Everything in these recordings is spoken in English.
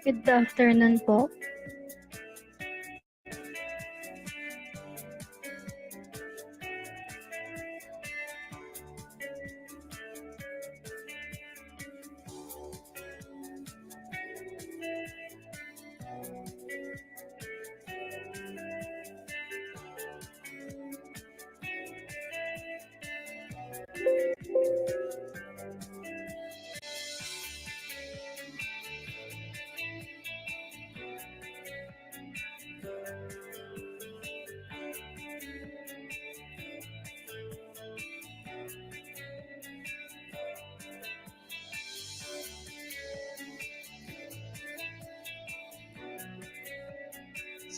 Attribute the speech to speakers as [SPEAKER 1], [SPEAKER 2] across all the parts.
[SPEAKER 1] Good afternoon po.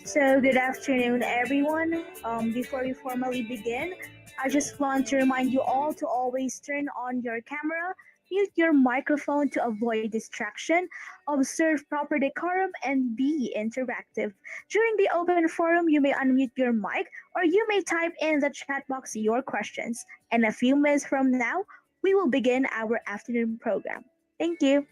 [SPEAKER 2] So, good afternoon, everyone. Before we formally begin, I just want to remind you all to always turn on your camera, mute your microphone to avoid distraction, observe proper decorum, and be interactive. During the open forum, you may unmute your mic or you may type in the chat box your questions. And a few minutes from now, we will begin our afternoon program. Thank you.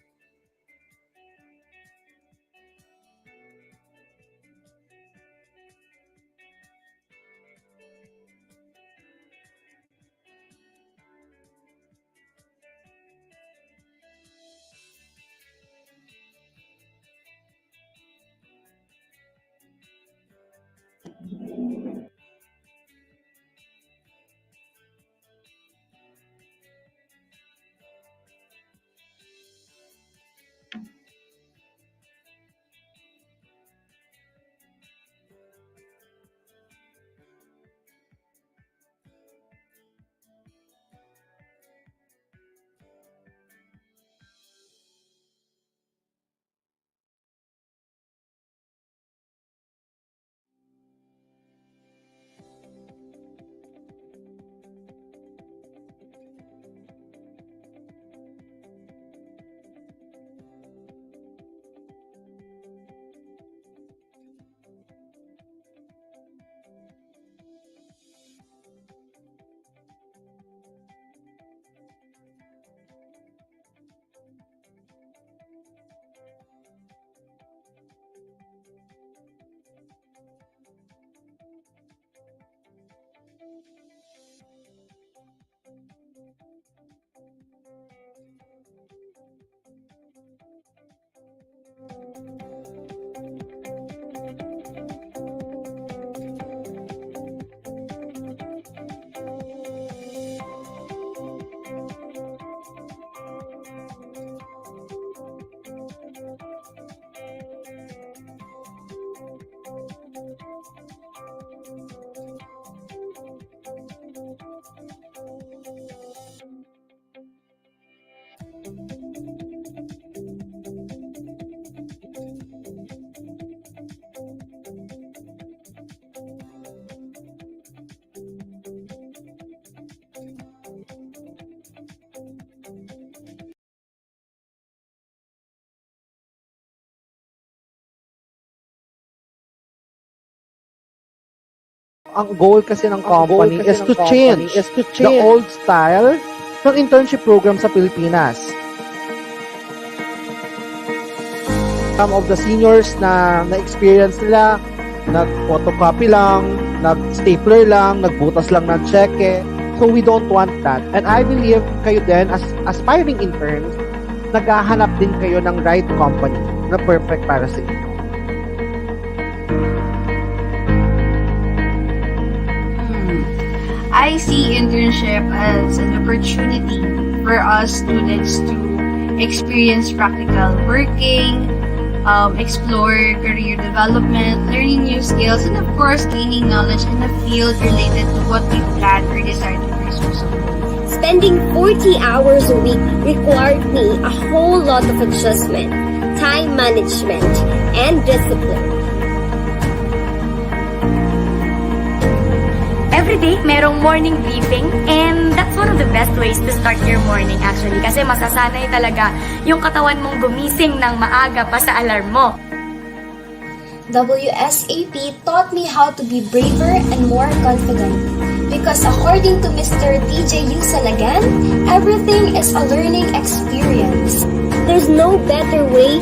[SPEAKER 3] Ang goal kasi ng company is to change the old style ng internship program sa Pilipinas. Some of the seniors na na-experience nila, nag-photocopy lang, nag-stapler lang, nagbutas lang ng cheque. So we don't want that. And I believe kayo din as aspiring interns, naghahanap din kayo ng right company na perfect para sa inyo.
[SPEAKER 4] I see internship as an opportunity for us students to experience practical working, explore career development, learning new skills, and of course, gaining knowledge in a field related to what we plan or decide to pursue someday.
[SPEAKER 5] Spending 40 hours a week required me a whole lot of adjustment, time management, and discipline.
[SPEAKER 6] Every day, merong morning briefing and that's one of the best ways to start your morning actually kasi masasanay talaga yung katawan mong gumising ng maaga pa sa alarm mo.
[SPEAKER 5] WSAP taught me how to be braver and more confident because according to Mr. TJ Yusalagan, everything is a learning experience. there's no better way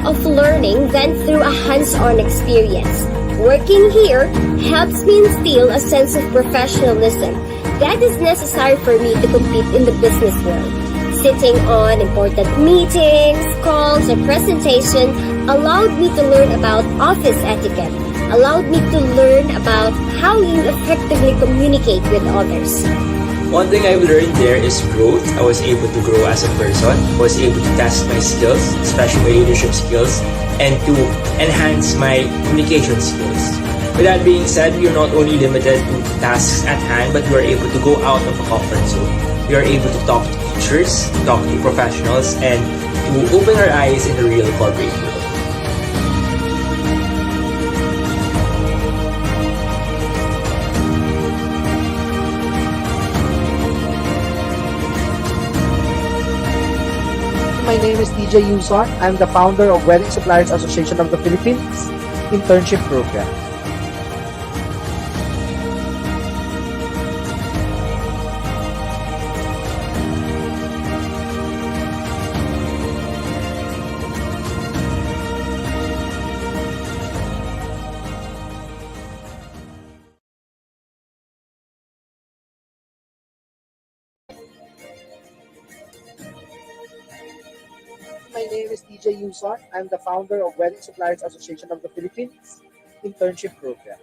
[SPEAKER 5] of learning than through a hands-on experience. Working here helps me instill a sense of professionalism that is necessary for me to compete in the business world. Sitting on important meetings, calls, or presentation allowed me to learn about office etiquette, allowed me to learn about how you effectively communicate with others.
[SPEAKER 1] One thing I've learned there is growth. I was able to grow as a person. I was able to test my skills, especially my leadership skills, and to enhance my communication skills. With that being said, we are not only limited to tasks at hand, but we are able to go out of a comfort zone. We are able to talk to teachers, talk to professionals, and to open our eyes in the real corporate world.
[SPEAKER 3] My name is DJ Yuson. I'm the founder of Wedding Suppliers Association of the Philippines Internship Program. My name is DJ Yuson. I'm the founder of Wedding Suppliers Association of the Philippines Internship Program.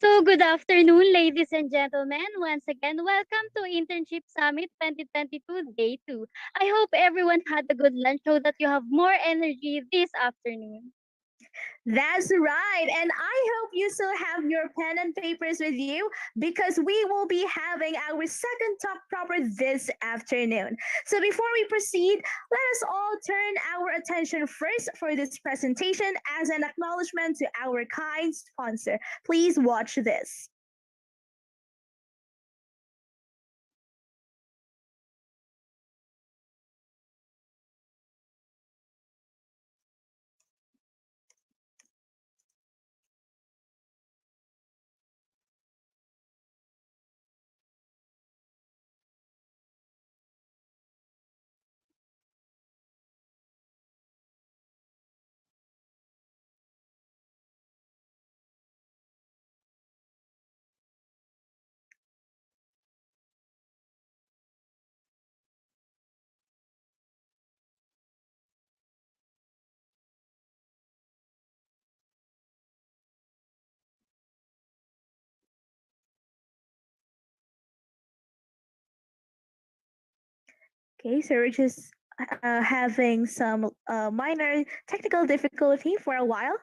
[SPEAKER 7] So, good afternoon, ladies and gentlemen. Once again, welcome to Internship Summit 2022 Day 2. I hope everyone had a good lunch so that you have more energy this afternoon.
[SPEAKER 2] That's right. And I hope you still have your pen and papers with you because we will be having our second talk proper this afternoon. So before we proceed, let us all turn our attention first for this presentation as an acknowledgement to our kind sponsor. Please watch this. Okay, so we're just having some minor technical difficulty for a while.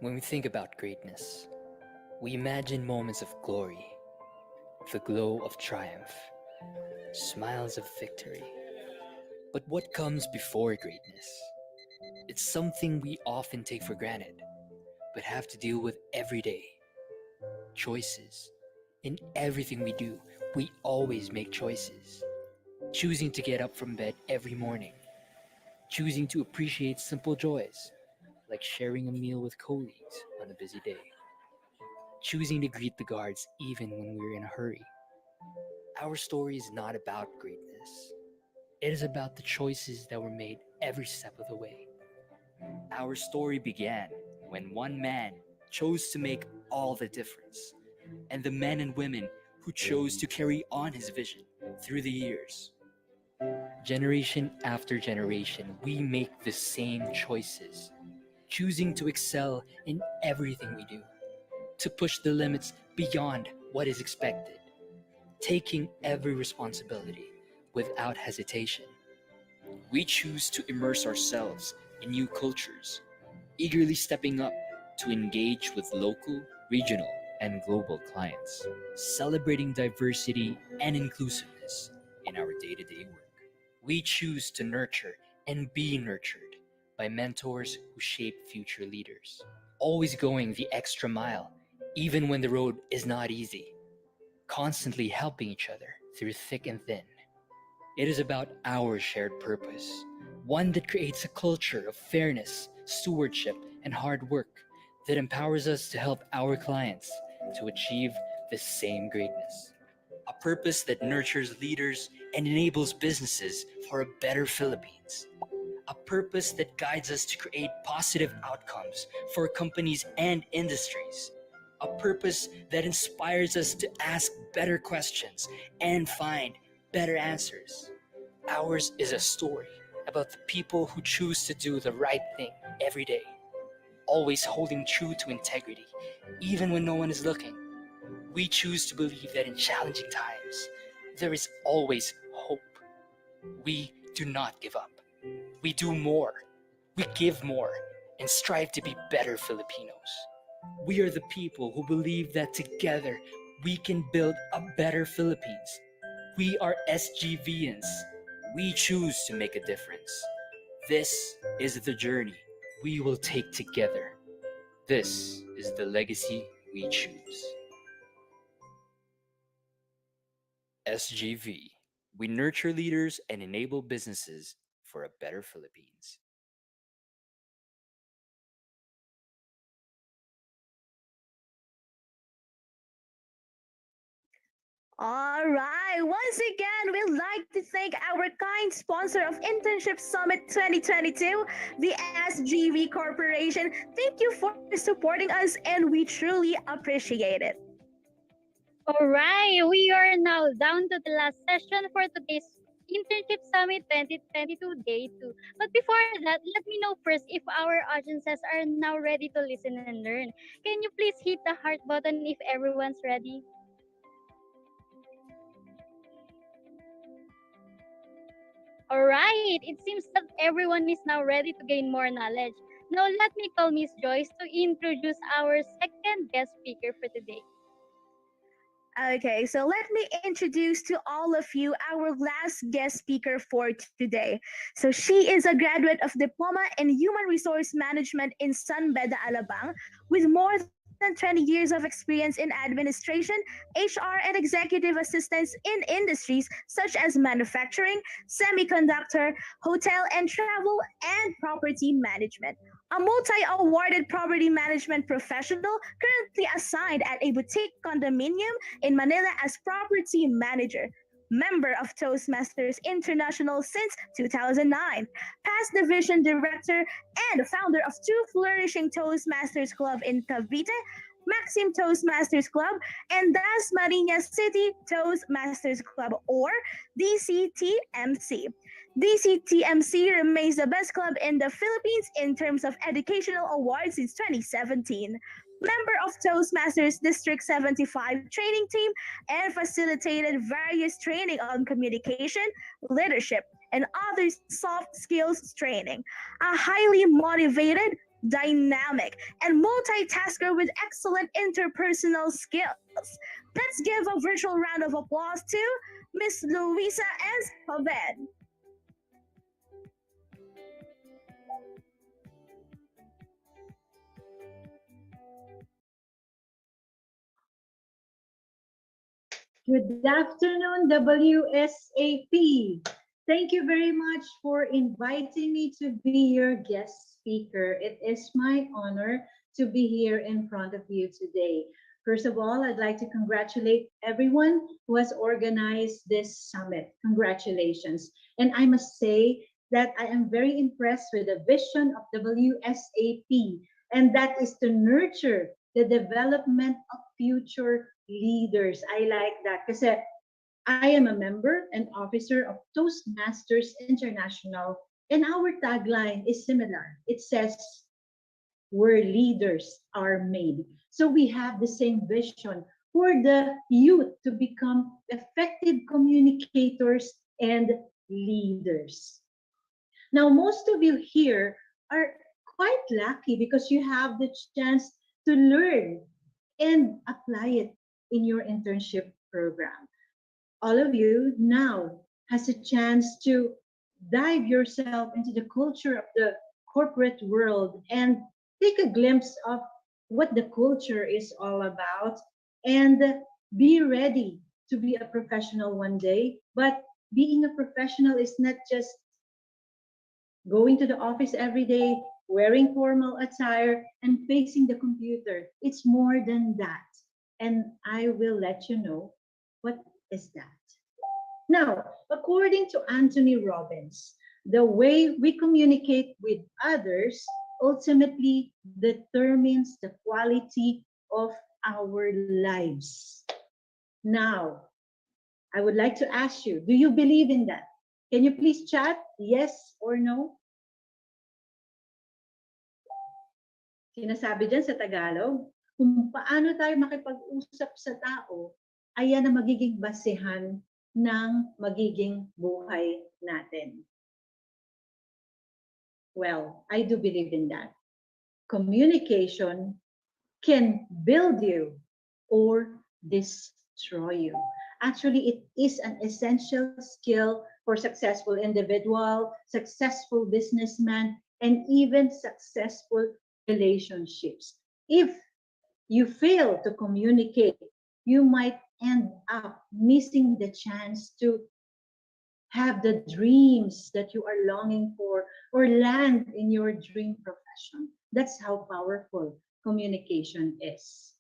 [SPEAKER 8] When we think about greatness, we imagine moments of glory, the glow of triumph, smiles of victory. But what comes before greatness? It's something we often take for granted, but have to deal with every day. Choices. In everything we do, we always make choices. Choosing to get up from bed every morning, choosing to appreciate simple joys, like sharing a meal with colleagues on a busy day, choosing to greet the guards even when we're in a hurry. Our story is not about greatness. It is about the choices that were made every step of the way. Our story began when one man chose to make all the difference, and the men and women who chose to carry on his vision through the years. Generation after generation, we make the same choices, choosing to excel in everything we do, to push the limits beyond what is expected, taking every responsibility without hesitation. We choose to immerse ourselves in new cultures, eagerly stepping up to engage with local, regional, and global clients, celebrating diversity and inclusiveness in our day to day work. We choose to nurture and be nurtured by mentors who shape future leaders, always going the extra mile, even when the road is not easy, constantly helping each other through thick and thin. It is about our shared purpose, one that creates a culture of fairness, stewardship, and hard work that empowers us to help our clients to achieve the same greatness. A purpose that nurtures leaders and enables businesses for a better Philippines. A purpose that guides us to create positive outcomes for companies and industries. A purpose that inspires us to ask better questions and find better answers. Ours is a story about the people who choose to do the right thing every day, always holding true to integrity, even when no one is looking. We choose to believe that in challenging times, there is always hope. We do not give up. We do more. We give more and strive to be better Filipinos. We are the people who believe that together we can build a better Philippines. We are SGVians. We choose to make a difference. This is the journey we will take together. This is the legacy we choose. SGV. We nurture leaders and enable businesses for a better Philippines.
[SPEAKER 2] All right. Once again, we'd like to thank our kind sponsor of Internship Summit 2022, the SGV Corporation. Thank you for supporting us, and we truly appreciate it.
[SPEAKER 7] All right, we are now down to the last session for today's Internship Summit 2022 Day 2. But before that, let me know first if our audiences are now ready to listen and learn. Can you please hit the heart button if everyone's ready? All right, it seems that everyone is now ready to gain more knowledge. Now let me call Miss Joyce to introduce our second guest speaker for today.
[SPEAKER 2] Okay, so let me introduce to all of you our last guest speaker for today. So she is a graduate of Diploma in Human Resource Management in San Beda, Alabang, with more than 20 years of experience in administration, HR, and executive assistance in industries such as manufacturing, semiconductor, hotel and travel, and property management. A multi-awarded property management professional currently assigned at a boutique condominium in Manila as property manager, member of Toastmasters International since 2009, past division director and founder of two flourishing Toastmasters Club in Cavite, Maxim Toastmasters Club, and Dasmariñas City Toastmasters Club, or DCTMC. DCTMC remains the best club in the Philippines in terms of educational awards since 2017. Member of Toastmasters District 75 training team and facilitated various training on communication, leadership, and other soft skills training. A highly motivated, dynamic, and multitasker with excellent interpersonal skills. Let's give a virtual round of applause to Miss Luisa Escobar.
[SPEAKER 9] Good afternoon, WSAP. Thank you very much for inviting me to be your guest speaker. It is my honor to be here in front of you today. First of all, I'd like to congratulate everyone who has organized this summit. Congratulations. And I must say that I am very impressed with the vision of WSAP, and that is to nurture the development of future leaders. I like that kasi I am a member and officer of Toastmasters International, and our tagline is similar. It says, where leaders are made. So we have the same vision for the youth to become effective communicators and leaders. Now, most of you here are quite lucky because you have the chance to learn and apply it in your internship program. All of you now has a chance to dive yourself into the culture of the corporate world and take a glimpse of what the culture is all about and be ready to be a professional one day. But being a professional is not just going to the office every day, wearing formal attire, and facing the computer. It's more than that. And I will let you know what is that. Now, according to Anthony Robbins, the way we communicate with others ultimately determines the quality of our lives. Now, I would like to ask you, do you believe in that? Can you please chat yes or no? Sinasabi dyan sa Tagalog, kung paano tayo makipag-usap sa tao, ayan ang magiging basehan ng magiging buhay natin. Well, I do believe in that. Communication can build you or destroy you. Actually, it is an essential skill for successful individual, successful businessman, and even successful relationships. If you fail to communicate, you might end up missing the chance to have the dreams that you are longing for or land in your dream profession. That's how powerful communication is.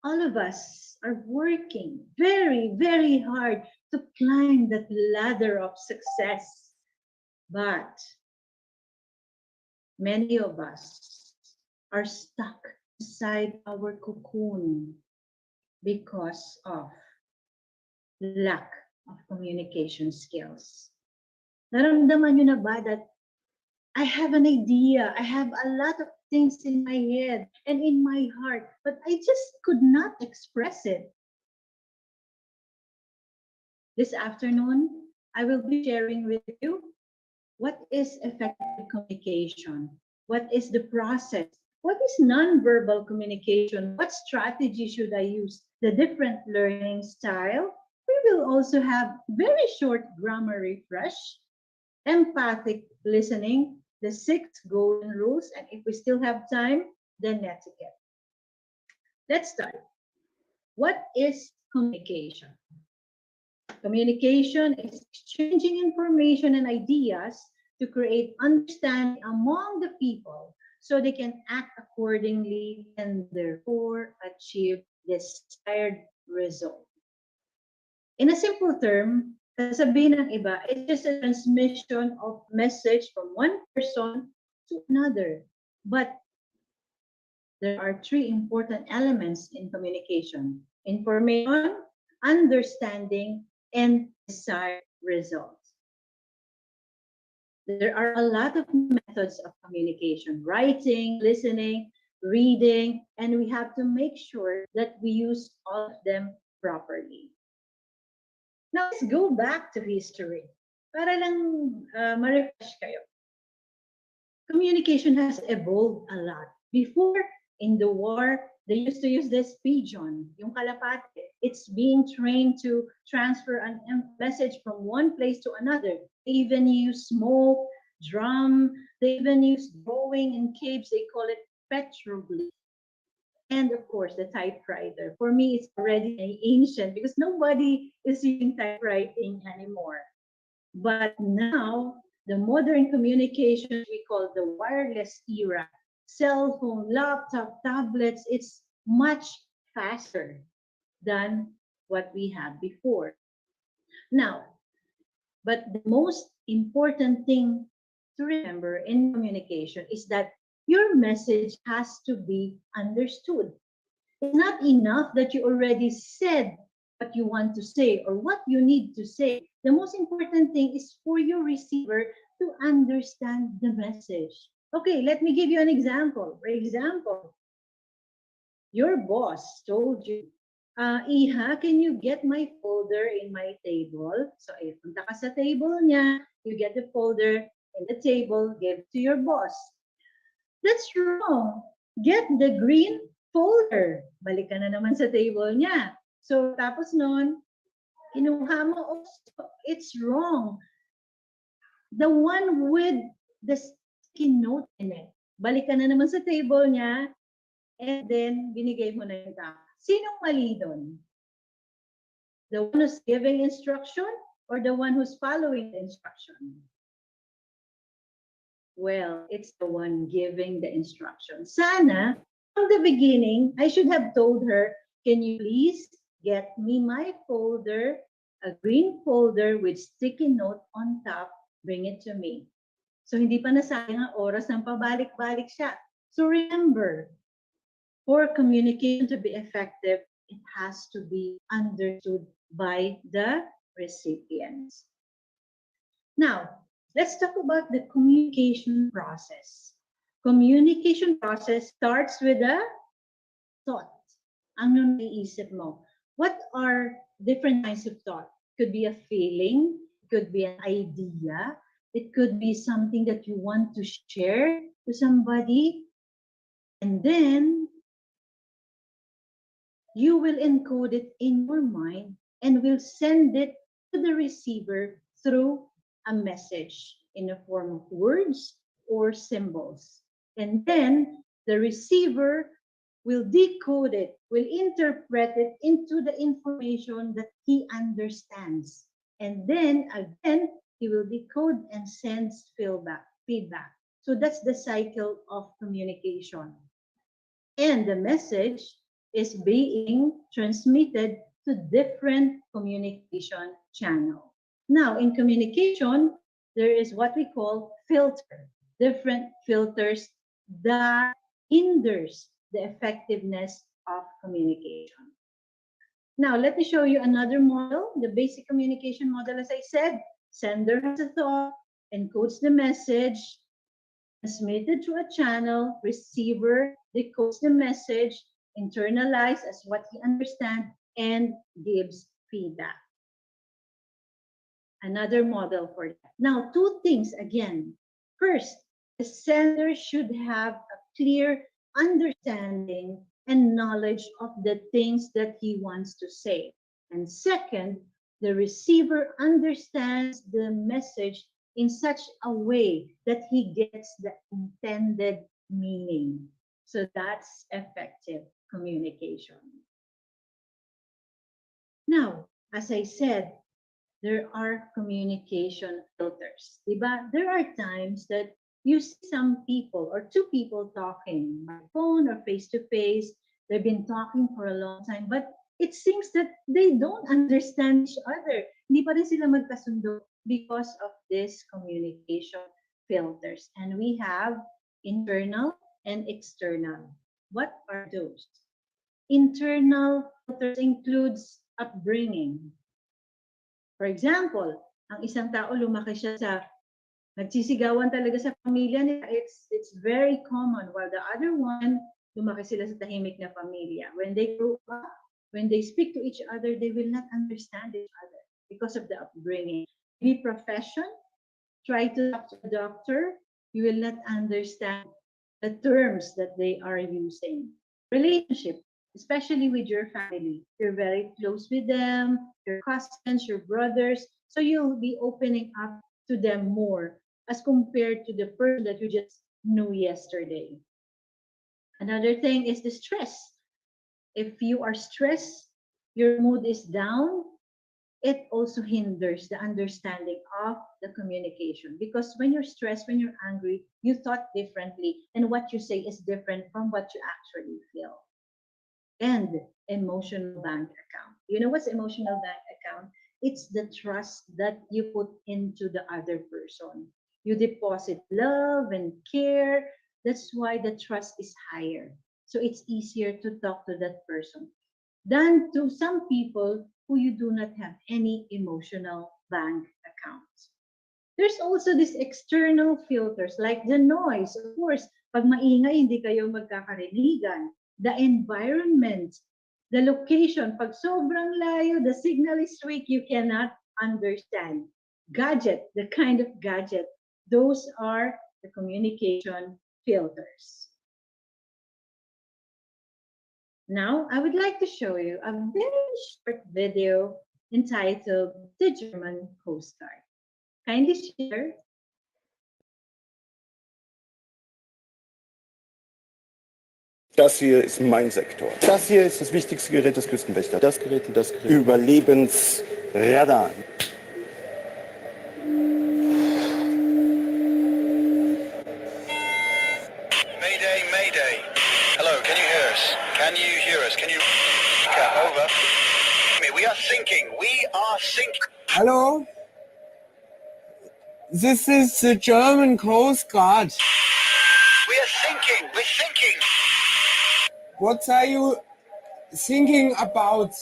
[SPEAKER 9] All of us are working very, very hard to climb that ladder of success. But many of us are stuck inside our cocoon because of lack of communication skills. Naramdaman nyo na ba that I have an idea, I have a lot of things in my head and in my heart, but I just could not express it. This afternoon, I will be sharing with you what is effective communication, what is the process, what is nonverbal communication, what strategy should I use, the different learning style. We will also have very short grammar refresh, empathic listening, the 6 golden rules, and if we still have time, then etiquette. Let's start. What is communication? Communication is exchanging information and ideas to create understanding among the people so they can act accordingly and therefore achieve desired result. In a simple term, sasabihin ng iba, it's just a transmission of message from one person to another. But there are 3 important elements in communication: information, understanding, and desired results. There are a lot of methods of communication: writing, listening, reading, and we have to make sure that we use all of them properly. Now, let's go back to history para lang ma-refresh kayo. communication has evolved a lot. Before, in the war, they used to use this pigeon, yung kalapate. It's being trained to transfer a message from one place to another. They even use smoke, drum, they even use drawing in caves. They call it petroglyph. And of course, the typewriter. For me, it's already ancient because nobody is using typewriting anymore. But now, the modern communications we call the wireless era, cell phone, laptop, tablets, it's much faster than what we had before. Now, but the most important thing to remember in communication is that your message has to be understood. It's not enough that you already said what you want to say or what you need to say. The most important thing is for your receiver to understand the message. Okay, let me give you an example. For example, your boss told you, Iha, can you get my folder in my table? So, punta ka sa table niya, you get the folder in the table, give it to your boss. That's wrong. Get the green folder. Balik ka na naman sa table niya. So, tapos nun, kinuha mo, oh, it's wrong. The one with the sticky note in it. Balik ka na naman sa table niya, and then binigay mo na yung tama. Sinong mali doon? The one who's giving instruction or the one who's following the instruction? Well, it's the one giving the instruction. Sana, from the beginning, I should have told her, can you please get me my folder, a green folder with sticky note on top, bring it to me. So, hindi pa nasayang ang oras ng pabalik-balik siya. So, remember, for communication to be effective, it has to be understood by the recipients. Now, let's talk about the communication process. Communication process starts with a thought. Ano naiisip mo? What are different kinds of thought? Could be a feeling, could be an idea, it could be something that you want to share to somebody, and then you will encode it in your mind and will send it to the receiver through a message in the form of words or symbols. And then the receiver will decode it, will interpret it into the information that he understands. And then again, he will decode and sends feedback. So that's the cycle of communication. And the message is being transmitted to different communication channel. Now, in communication, there is what we call filter, different filters that hinders the effectiveness of communication. Now, let me show you another model, the basic communication model. As I said, sender has a thought, encodes the message, transmitted to a channel, receiver decodes the message, internalized as what he understands, and gives feedback. Another model for that. Now, two things again. First, the sender should have a clear understanding and knowledge of the things that he wants to say. And second, the receiver understands the message in such a way that he gets the intended meaning. So that's effective communication. Now, as I said, there are communication filters. Diba? There are times that you see some people or two people talking by phone or face to face. They've been talking for a long time, but it seems that they don't understand each other. Hindi pa rin sila magkasundo because of this communication filters. And we have internal and external. What are those? Internal filters includes upbringing. For example, ang isang tao lumaki siya sa nagsisigawan talaga sa pamilya niya. It's very common. While the other one, lumaki sila sa tahimik na pamilya. When they grow up, when they speak to each other, they will not understand each other because of the upbringing. Maybe profession, try to talk to a doctor, You will not understand the terms that they are using. Relationship, especially with your family. You're very close with them, your cousins, your brothers. So you'll be opening up to them more as compared to the person that you just knew yesterday. Another thing is the stress. If you are stressed, your mood is down, it also hinders the understanding of the communication. Because when you're stressed, when you're angry, you thought differently, and what you say is different from what you actually feel. And emotional bank account. You know what's emotional bank account? It's the trust that you put into the other person. You deposit love and care. That's why the trust is higher. So it's easier to talk to that person than to some people who you do not have any emotional bank accounts. There's also these external filters like the noise. Of course, pag maingay, hindi kayo magkakarinigan. The environment, the location. Pag sobrang layo, the signal is weak, you cannot understand. Gadget, the kind of gadget. Those are the communication filters. Now, I would like to show you a very short video entitled The German Coast Guard. Kindly share.
[SPEAKER 10] Das hier ist mein Sektor. Das hier ist das wichtigste Gerät des Küstenwächters. Das Gerät und das Gerät. Überlebensradar.
[SPEAKER 11] Mayday, Mayday. Hello, can you hear us? Can you hear us? Can you... Over. We are sinking. We are sinking.
[SPEAKER 12] Hello? This is the German Coast Guard.
[SPEAKER 11] We are sinking. We're sinking.
[SPEAKER 12] What are you thinking about?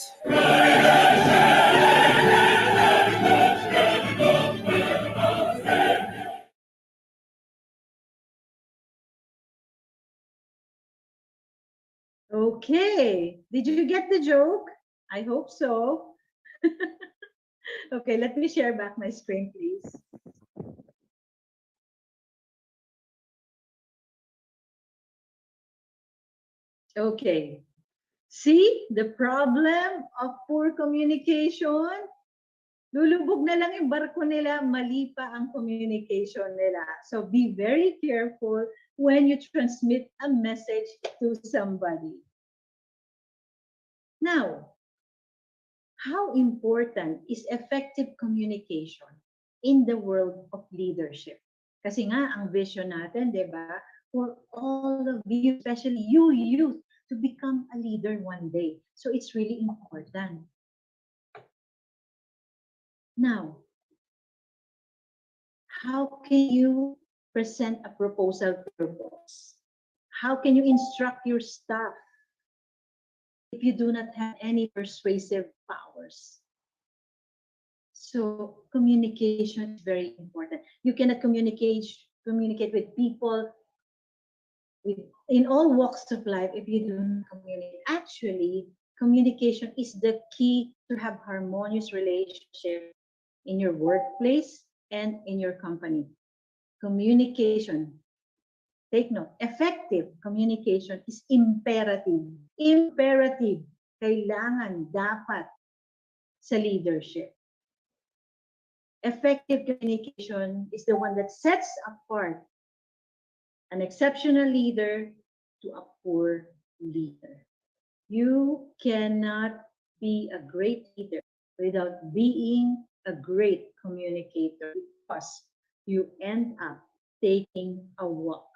[SPEAKER 9] Okay, did you get the joke? I hope so. Okay, let me share back my screen, please. Okay, see the problem of poor communication? Lulubog na lang yung barko nila, mali pa ang communication nila. So be very careful when you transmit a message to somebody. Now, how important is effective communication in the world of leadership? Kasi nga, ang vision natin, di ba, for all of you, especially you youth, to become a leader one day. So it's really important. Now, how can you present a proposal to your boss? How can you instruct your staff if you do not have any persuasive powers? So communication is very important. You cannot communicate with people in all walks of life if you do not communicate. Actually, communication is the key to have harmonious relationship in your workplace and in your company. Communication, take note, effective communication is imperative. Imperative, kailangan, dapat sa leadership. Effective communication is the one that sets apart an exceptional leader to a poor leader. You cannot be a great leader without being a great communicator, because you end up taking a walk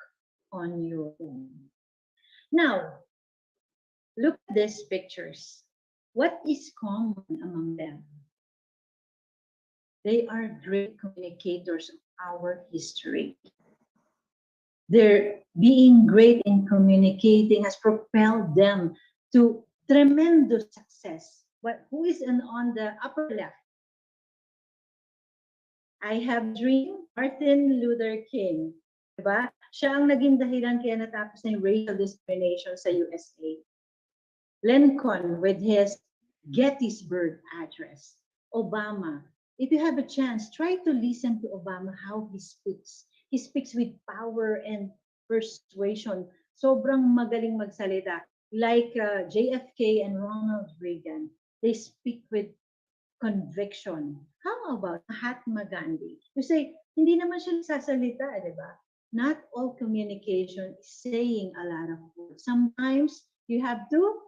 [SPEAKER 9] on your own. Now, look at these pictures. What is common among them? They are great communicators of our history. Their being great in communicating has propelled them to tremendous success. But who is on the upper left? I have a dream, Martin Luther King. Diba? Siya ang naging dahilan kaya natapos na yung racial discrimination sa USA. Lincoln with his Gettysburg Address. Obama If you have a chance, try to listen to Obama, how he speaks. He speaks with power and persuasion. Sobrang magaling magsalita. Like JFK and Ronald Reagan, they speak with conviction. How about Mahatma Gandhi? You say, hindi naman siya nagsasalita, di ba? Not all communication is saying a lot of words. Sometimes you have to,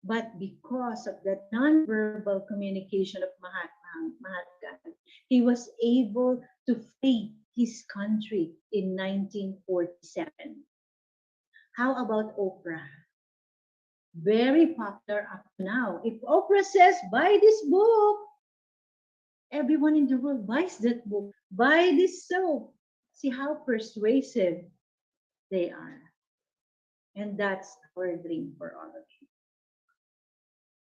[SPEAKER 9] but because of that non-verbal communication of Mahatma Gandhi, he was able to free his country in 1947. How about Oprah? Very popular up to now. If Oprah says, buy this book, everyone in the world buys that book. Buy this soap. See how persuasive they are. And that's our dream for all of you.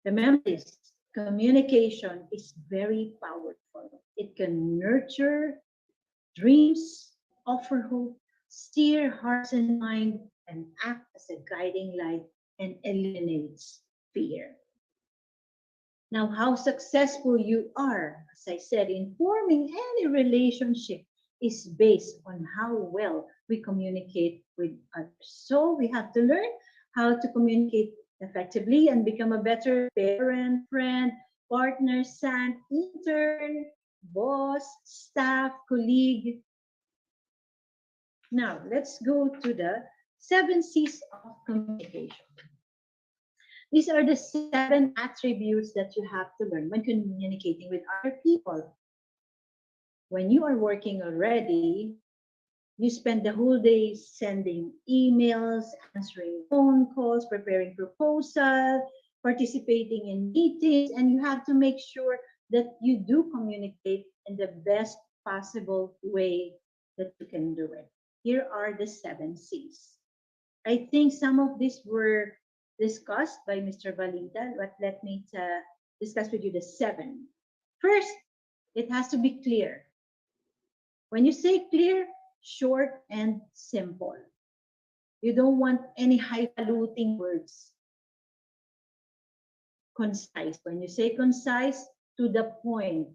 [SPEAKER 9] Remember this, communication is very powerful. It can nurture dreams, offer hope, steer hearts and mind, and act as a guiding light and eliminates fear. Now, how successful you are, as I said, in forming any relationship is based on how well we communicate with others. So we have to learn how to communicate effectively and become a better parent, friend, partner, son, intern, boss, staff, colleague. Now, let's go to the 7 C's of communication. These are the 7 attributes that you have to learn when communicating with other people. When you are working already, you spend the whole day sending emails, answering phone calls, preparing proposals, participating in meetings, and you have to make sure that you do communicate in the best possible way that you can do it. Here are the 7 C's. I think some of these were discussed by Mr. Valida, but let me discuss with you the 7. First, it has to be clear. When you say clear, short and simple. You don't want any highfalutin words. Concise. When you say concise, to the point.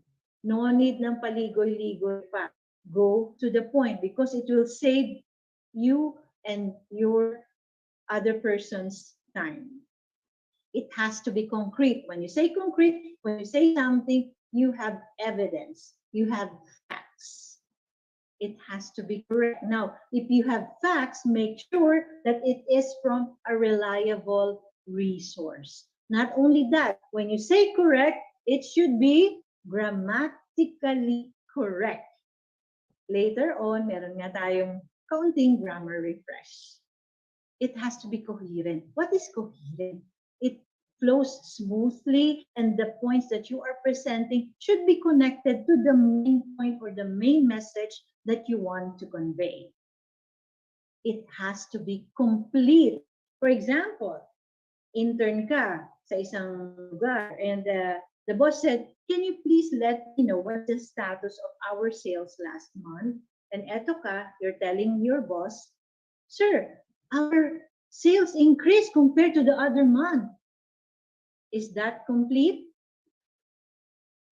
[SPEAKER 9] No need ng paligoy-ligoy pa. Go to the point because it will save you and your other person's time. It has to be concrete. When you say concrete, when you say something, you have evidence, you have facts. It has to be correct. Now, if you have facts, make sure that it is from a reliable resource. Not only that, when you say correct, it should be grammatically correct. Later on, meron nga tayong kaunting grammar refresh. It has to be coherent. What is coherent? It flows smoothly and the points that you are presenting should be connected to the main point or the main message that you want to convey. It has to be complete. For example, intern ka sa isang lugar and the boss said, can you please let me know what's the status of our sales last month? And eto ka, you're telling your boss, sir, our sales increased compared to the other month. Is that complete?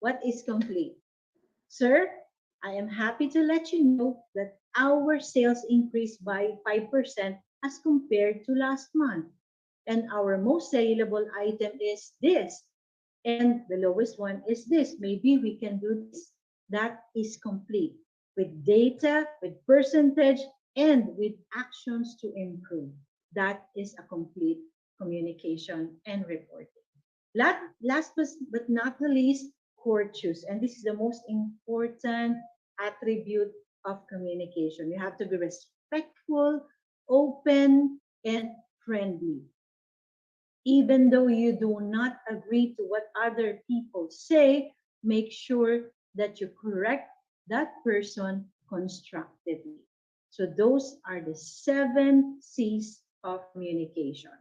[SPEAKER 9] What is complete? Sir, I am happy to let you know that our sales increased by 5% as compared to last month. And our most saleable item is this. And the lowest one is this. Maybe we can do this. That is complete with data, with percentage, and with actions to improve. That is a complete communication and reporting. Last but not the least, courteous. And this is the most important attribute of communication. You have to be respectful, open, and friendly. Even though you do not agree to what other people say, make sure that you correct that person constructively. So those are the 7 C's of communication.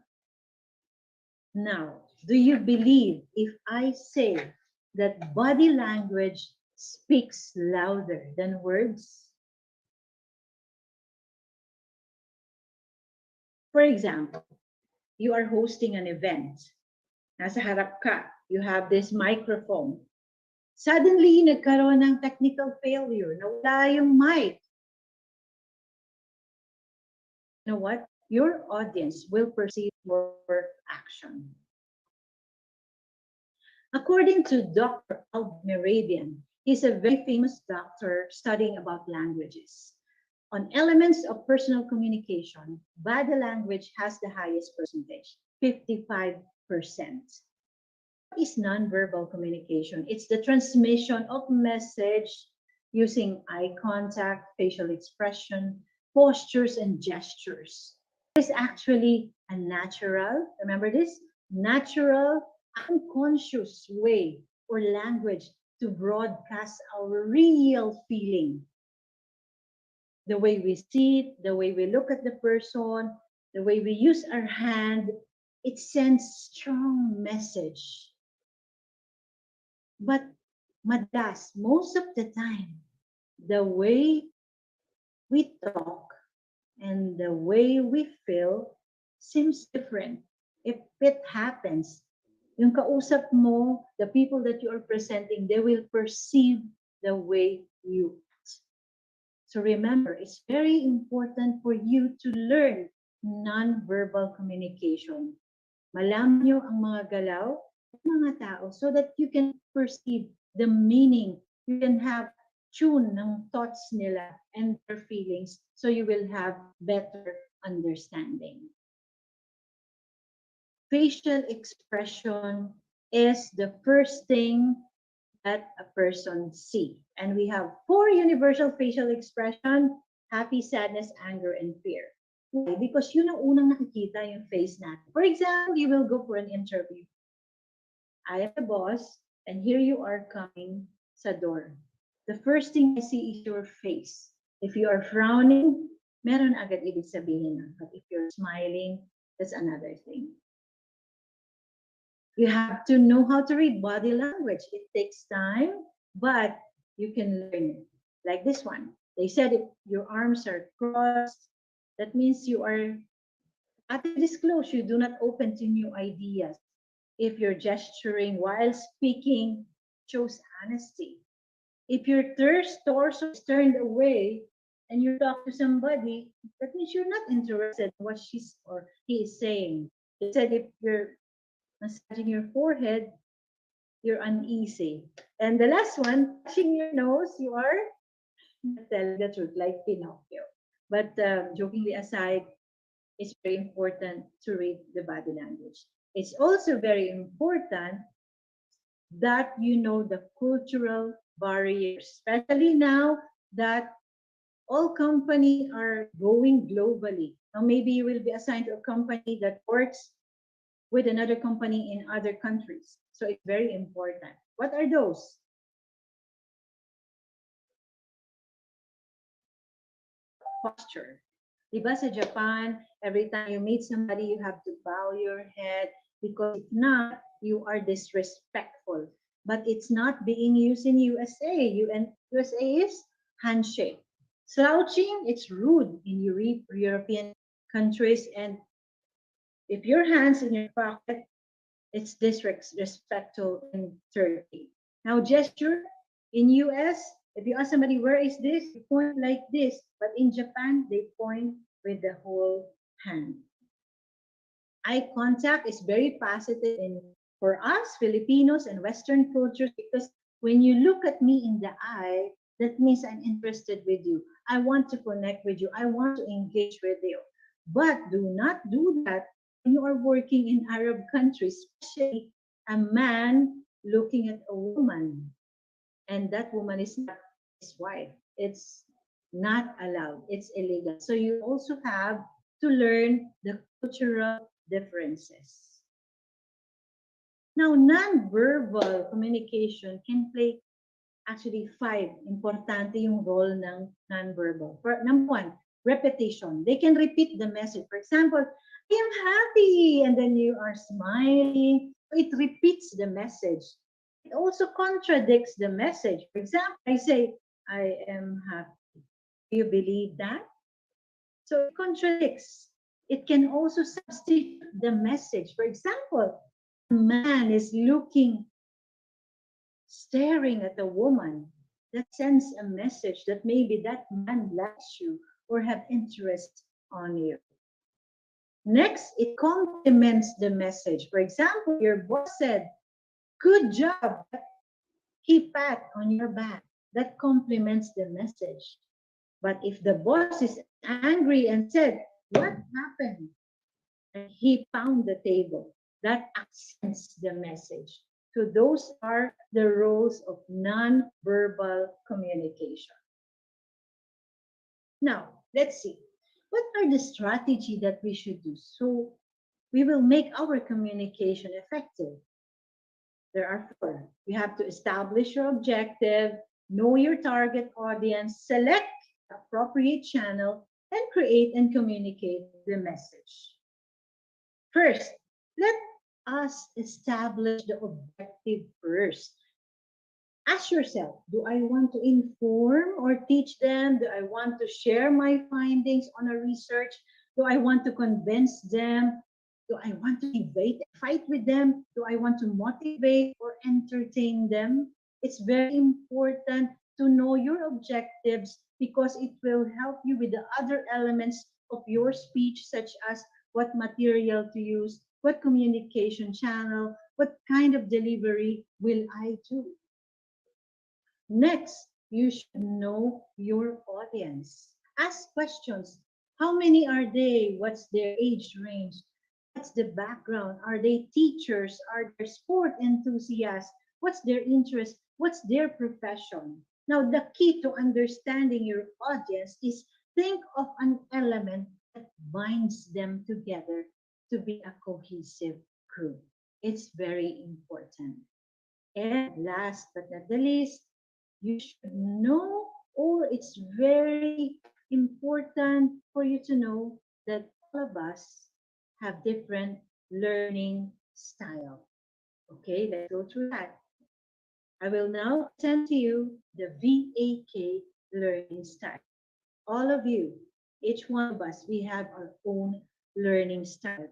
[SPEAKER 9] Now, do you believe if I say that body language speaks louder than words? For example, you are hosting an event. Nasa harap ka, you have this microphone. Suddenly, nagkaroon ng technical failure. Nawala yung mic. You know what? Your audience will perceive your action. According to Dr. Al-Merabian, he's a very famous doctor studying about languages. On elements of personal communication, body language has the highest percentage, 55%. What is nonverbal communication? It's the transmission of message using eye contact, facial expression, postures, and gestures. It is actually a natural, remember this? Natural, unconscious way or language to broadcast our real feeling. The way we sit, the way we look at the person, the way we use our hand, it sends strong message. But madalas, most of the time, the way we talk and the way we feel seems different. If it happens, yung kausap mo, the people that you are presenting, they will perceive the way you act. So remember, it's very important for you to learn non-verbal communication. Malaman nyo ang mga galaw ng mga tao so that you can perceive the meaning. You can have tune ng thoughts nila and their feelings so you will have better understanding. Facial expression is the first thing that a person sees. And we have 4 universal facial expression: happy, sadness, anger, and fear. Why? Because yun ang unang nakikita yung face natin. For example, you will go for an interview. I am the boss, and here you are coming sa door. The first thing I see is your face. If you are frowning, meron agad ibig sabihin nun. But if you're smiling, that's another thing. You have to know how to read body language. It takes time, but you can learn it. Like this one. They said if your arms are crossed, that means you are at this close, you do not open to new ideas. If you're gesturing while speaking, shows honesty. If your torso is turned away and you talk to somebody, that means you're not interested in what she's or he is saying. They said if you're massaging your forehead, you're uneasy. And the last one, touching your nose, you are telling the truth, like Pinocchio. But jokingly aside, it's very important to read the body language. It's also very important that you know the cultural barriers, especially now that all companies are going globally. Now maybe you will be assigned to a company that works with another company in other countries. So it's very important. What are those? Posture. Diba sa Japan, every time you meet somebody, you have to bow your head because if not, you are disrespectful. But it's not being used in USA. USA is handshake. Slouching, it's rude in European countries. And if your hand's in your pocket, it's disrespectful in Turkey. Now, gesture in US, if you ask somebody, where is this? You point like this. But in Japan, they point with the whole hand. Eye contact is very positive for us, Filipinos and Western cultures, because when you look at me in the eye, that means I'm interested with you. I want to connect with you. I want to engage with you. But do not do that when you are working in Arab countries, especially a man looking at a woman, and that woman is not his wife. It's not allowed. It's illegal. So you also have to learn the cultural differences. Now, non-verbal communication can play actually 5. Importante yung role ng non-verbal. Number 1, repetition. They can repeat the message. For example, I am happy, and then you are smiling. It repeats the message. It also contradicts the message. For example, I say, I am happy. Do you believe that? So it contradicts. It can also substitute the message. For example, a man is looking staring at a woman, that sends a message that maybe that man likes you or have interest on you. Next, it complements the message. For example, your boss said, "Good job." He pat on your back. That complements the message. But if the boss is angry and said, "What happened?" and he pounded the table, that accents the message. So those are the roles of non-verbal communication. Now, let's see. What are the strategy that we should do so we will make our communication effective? There are four. You have to establish your objective, know your target audience, select appropriate channel, and create and communicate the message. First, let us establish the objective first. Ask yourself, do I want to inform or teach them? Do I want to share my findings on a research? Do I want to convince them? Do I want to debate, fight with them? Do I want to motivate or entertain them? It's very important to know your objectives because it will help you with the other elements of your speech, such as what material to use, what communication channel, what kind of delivery will I do. Next, you should know your audience. Ask questions. How many are they? What's their age range? What's the background? Are they teachers? Are they sport enthusiasts? What's their interest? What's their profession? Now, the key to understanding your audience is think of an element that binds them together to be a cohesive group. It's very important. And last but not the least, you should know, or it's very important for you to know that all of us have different learning style. Okay, let's go through that. I will now send to you the VAK learning style. All of you, each one of us, we have our own learning style.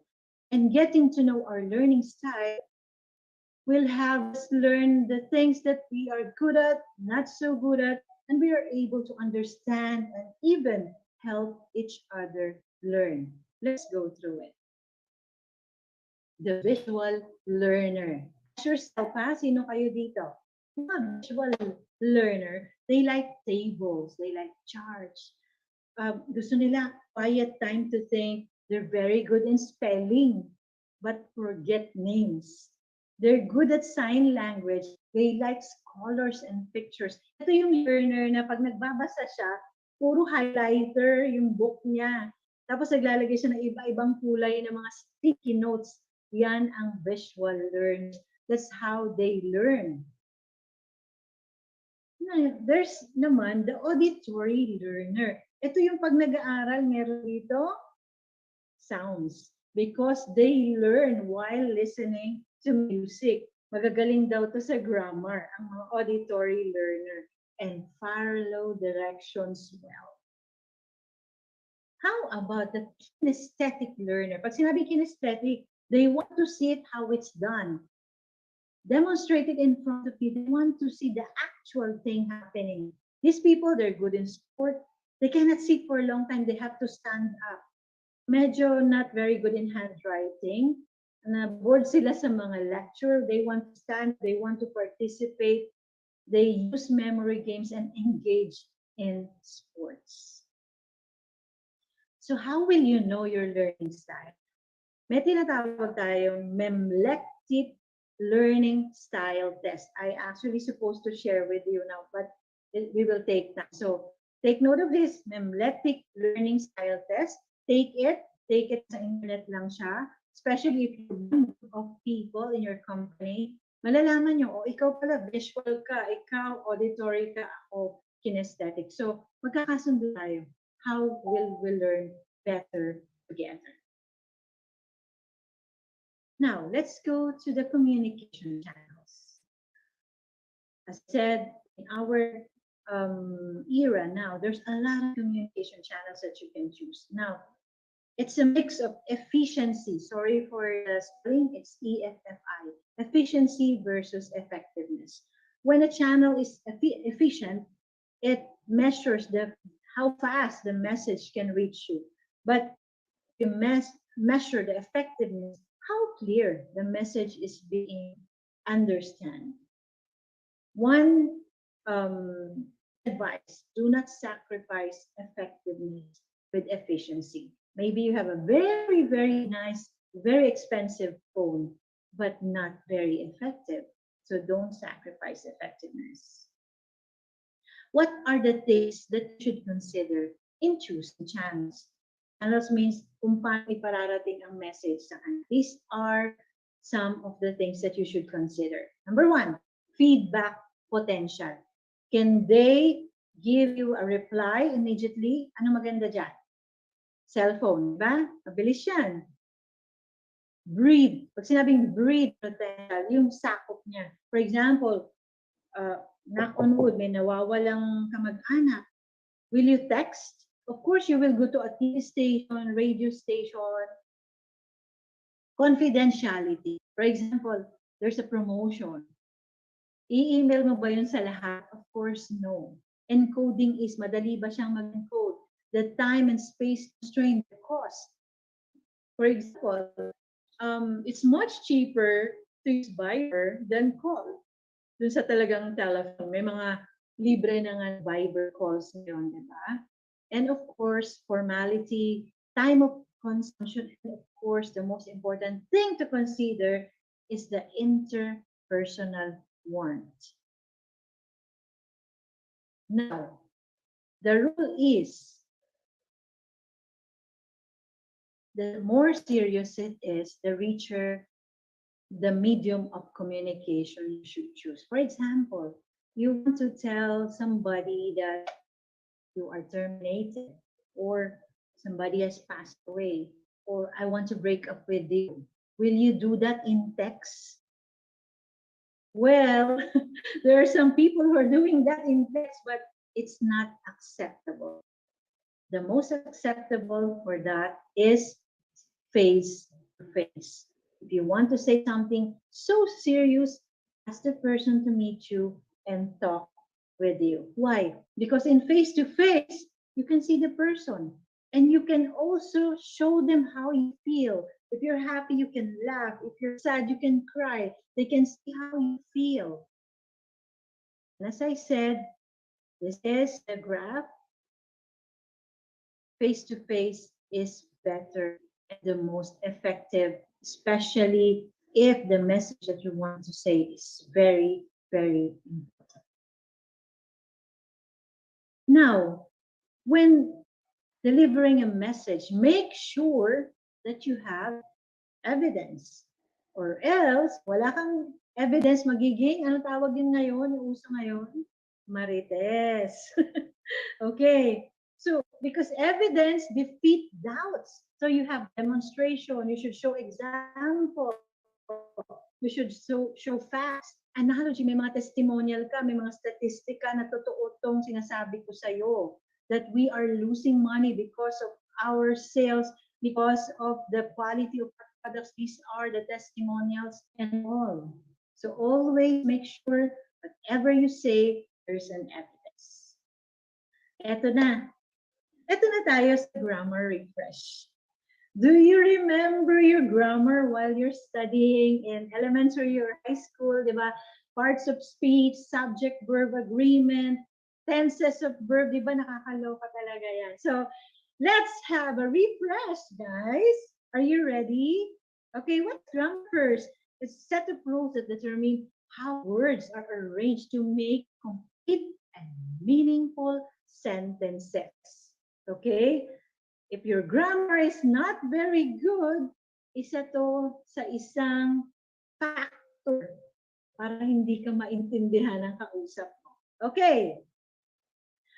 [SPEAKER 9] And getting to know our learning style will have us learn the things that we are good at, not so good at, and we are able to understand and even help each other learn. Let's go through it. The visual learner. Ask yourself, ha? Sino kayo dito? Mga visual learner, they like tables, they like charts. Gusto nila quiet time to think. They're very good in spelling, but forget names. They're good at sign language. They like colors and pictures. Ito yung learner na pag nagbabasa siya, puro highlighter yung book niya. Tapos naglalagay siya ng iba-ibang kulay ng mga sticky notes. Yan ang visual learners. That's how they learn. There's naman the auditory learner. Ito yung pag nag-aaral, meron dito sounds. Because they learn while listening to music. Magagaling daw to sa grammar, ang mga auditory learner, and follow directions well. How about the kinesthetic learner? Pag sinabi kinesthetic, they want to see it how it's done. Demonstrated in front of you. They want to see the actual thing happening. These people, they're good in sport. They cannot sit for a long time. They have to stand up. Medyo not very good in handwriting. Na-board sila sa mga lecture. They want to stand. They want to participate. They use memory games and engage in sports. So how will you know your learning style? May tinatawag tayong memlective learning style test. I actually supposed to share with you now, but we will take time. So take note of this memlective learning style test. Take it sa internet lang siya. Especially if you're one group of people in your company, malalaman nyo, ikaw pala visual ka, ikaw auditory ka, ako kinesthetic. So magkakasundo tayo. How will we learn better together? Now, let's go to the communication channels. As I said, in our era now, there's a lot of communication channels that you can choose. Now, it's a mix of efficiency. Sorry for the spelling, it's EFFI. Efficiency versus effectiveness. When a channel is efficient, it measures how fast the message can reach you. But you measure the effectiveness, how clear the message is being understood. One advice: do not sacrifice effectiveness with efficiency. Maybe you have a very, very nice, very expensive phone, but not very effective. So don't sacrifice effectiveness. What are the things that you should consider in choosing channels? Channels means kung paano ipararating ang message sa kanya. These are some of the things that you should consider. Number one, feedback potential. Can they give you a reply immediately? Ano maganda dyan? Cellphone, ba? Mabilis yan. Breathe. Pag sinabing breathe potential, yung sakop niya. For example, knock on wood, may nawawalang kamag-anak. Will you text? Of course, you will go to a TV station, radio station. Confidentiality. For example, there's a promotion. I-email mo ba yun sa lahat? Of course, no. Encoding is, madali ba siyang mag-encode? The time and space constraint, the cost. For example, it's much cheaper to use Viber than call. Dun sa talagang telephone, may mga libre na nga Viber calls ngayon, di ba? And of course, formality, time of consumption, and of course, the most important thing to consider is the interpersonal warmth. Now, the rule is, the more serious it is, the richer the medium of communication you should choose. For example, you want to tell somebody that you are terminated, or somebody has passed away, or I want to break up with you. Will you do that in text? Well, there are some people who are doing that in text, but it's not acceptable. The most acceptable for that is face to face. If you want to say something so serious, ask the person to meet you and talk with you. Why? Because in face to face, you can see the person and you can also show them how you feel. If you're happy, you can laugh. If you're sad, you can cry. They can see how you feel. And as I said, this is a graph. Face to face is better and the most effective, especially if the message that you want to say is very, very important. Now, when delivering a message, make sure that you have evidence, or else wala kang evidence, magiging, ano tawag yun ngayon, yung uso ngayon? Marites. Okay. So, because evidence defeat doubts. So you have demonstration, you should show example, you should show facts, analogy, may mga testimonial ka, may mga statistika na totoo tong sinasabi ko sa'yo, that we are losing money because of our sales, because of the quality of our products. These are the testimonials and all. So always make sure whatever you say, there's an evidence. Eto na tayo sa grammar refresh. Do you remember your grammar while you're studying in elementary or high school, di ba? Parts of speech, subject, verb, agreement, tenses of verb, di ba? Nakakaloka talaga yan. So, let's have a refresh, guys. Are you ready? Okay, what's grammar first? It's a set of rules that determine how words are arranged to make complete and meaningful sentences. Okay? If your grammar is not very good, isa to sa isang factor para hindi ka maintindihan ng kausap mo. Okay.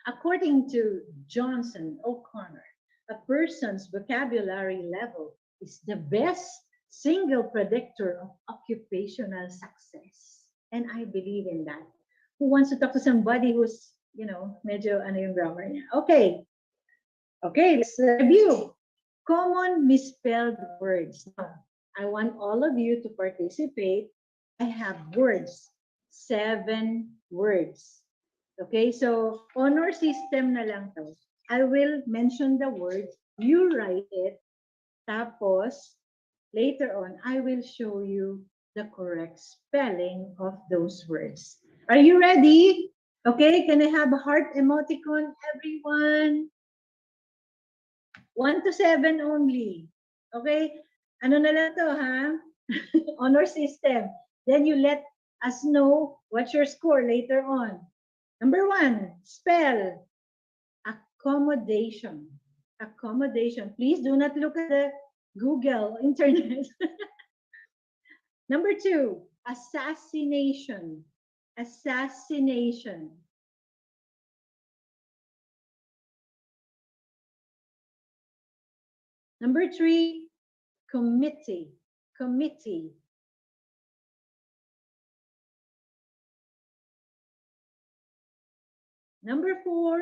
[SPEAKER 9] According to Johnson O'Connor, a person's vocabulary level is the best single predictor of occupational success. And I believe in that. Who wants to talk to somebody who's, medyo ano yung grammar niya? Okay. Okay, let's review. Common misspelled words. Now, I want all of you to participate. I have words. 7 words. Okay, so honor system na lang to. I will mention the word, you write it, tapos later on, I will show you the correct spelling of those words. Are you ready? Okay, can I have a heart emoticon, everyone? 1 to 7 only. Okay? Ano na lang to, ha? Honor system. Then you let us know what's your score later on. Number 1, spell accommodation. Accommodation. Please do not look at the Google, internet. Number 2, assassination. Assassination. Number 3, committee. Committee. Number 4,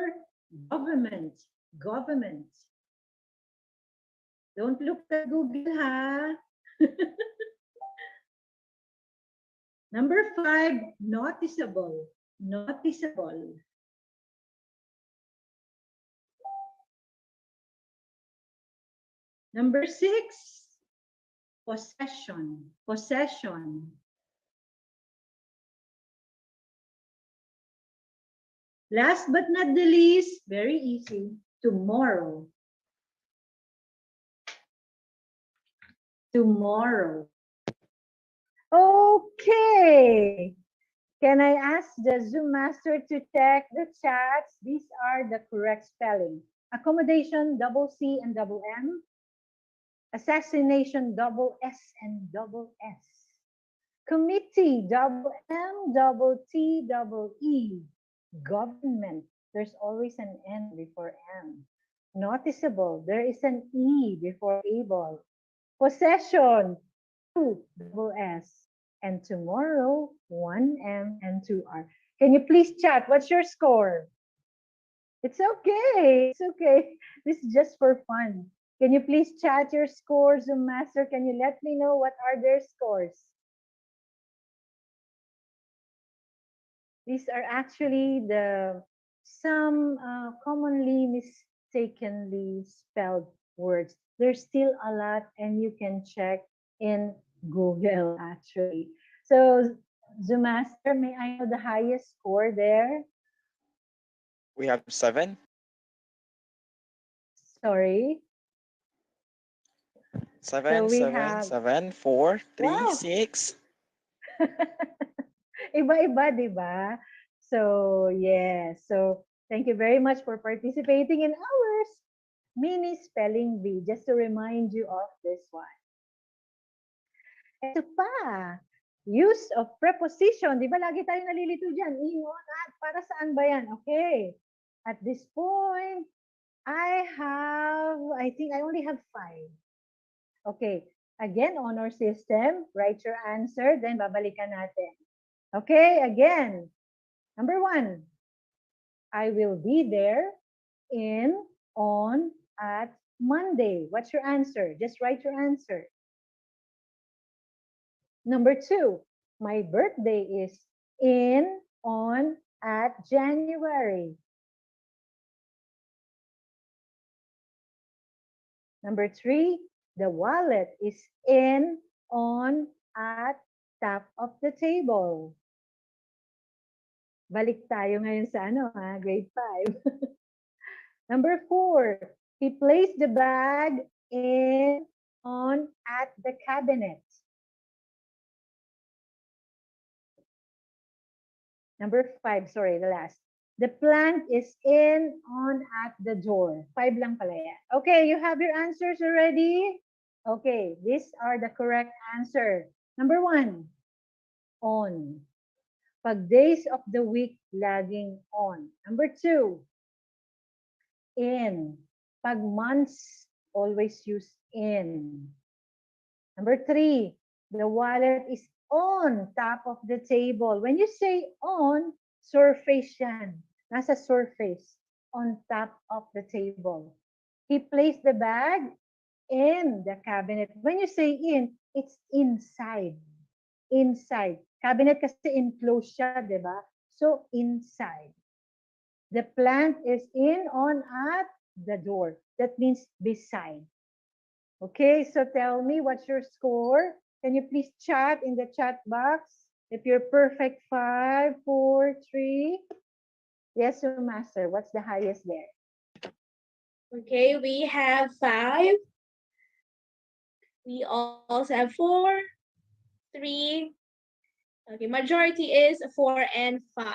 [SPEAKER 9] government. Government. Don't look at Google, ha? Number 5, noticeable. Noticeable. Number 6, possession. Possession. Last but not the least, very easy, tomorrow. Tomorrow. Okay. Can I ask the Zoom master to check the chats? These are the correct spelling. Accommodation, double C and double M. Assassination, double S and double S. Committee, double M, double T, double E. Government, there's always an N before M. Noticeable, there is an E before able. Possession, 2, double S. And tomorrow, 1 M and 2 R. Can you please chat? What's your score? It's okay. It's okay. This is just for fun. Can you please chat your scores, Zoom Master? Can you let me know what are their scores? These are actually the some commonly mistakenly spelled words. There's still a lot, and you can check in Google actually. So, Zumaster, may I know the highest score there?
[SPEAKER 13] We have 7.
[SPEAKER 9] Sorry.
[SPEAKER 13] 7,
[SPEAKER 9] we
[SPEAKER 13] 7,
[SPEAKER 9] have
[SPEAKER 13] 7, 4, 3,
[SPEAKER 9] Wow!
[SPEAKER 13] 6.
[SPEAKER 9] Iba-iba, di ba? So, yes. So, thank you very much for participating in ours mini spelling bee, just to remind you of this one. Ito pa, use of preposition. Di ba lagi tayo nalilito dyan? In, on, at. Para saan ba yan? Okay. At this point, I think I only have 5. Okay. Again, honor system. Write your answer, then babalikan natin. Okay, again. Number 1, I will be there in, on, at Monday. What's your answer? Just write your answer. Number 2, my birthday is in, on, at January. Number 3, the wallet is in, on, at top of the table. Balik tayo ngayon sa grade 5. Number 4, he placed the bag in, on, at the cabinet. Number 5, sorry, the last. The plant is in, on, at the door. 5 lang pala yan. Okay, you have your answers already? Okay, these are the correct answer. Number 1, on. Pag days of the week, laging on. Number 2, in. Pag months, always use in. Number 3, the wallet is on top of the table. When you say on, surface yan. Nasa surface, on top of the table. He placed the bag in the cabinet. When you say in, it's inside. Inside. Cabinet kasi enclosed siya, di ba? So, inside. The plant is in, on, at the door. That means beside. Okay, so tell me what's your score? Can you please chat in the chat box? If you're perfect, 5, 4, 3. Yes, so master, what's the highest there?
[SPEAKER 14] Okay, we have 5. We also have 4, 3. Okay, majority is 4 and 5.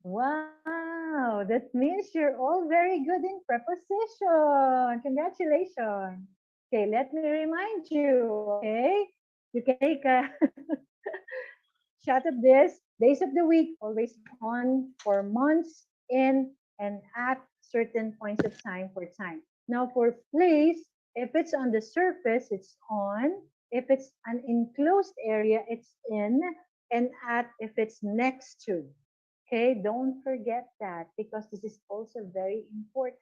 [SPEAKER 9] Wow, that means you're all very good in preposition. Congratulations. Okay, let me remind you, okay? You can take a shot of this. Days of the week, always on for months, in and at certain points of time for time. Now for place, if it's on the surface, it's on. If it's an enclosed area, it's in. And at, if it's next to. Okay, don't forget that because this is also very important.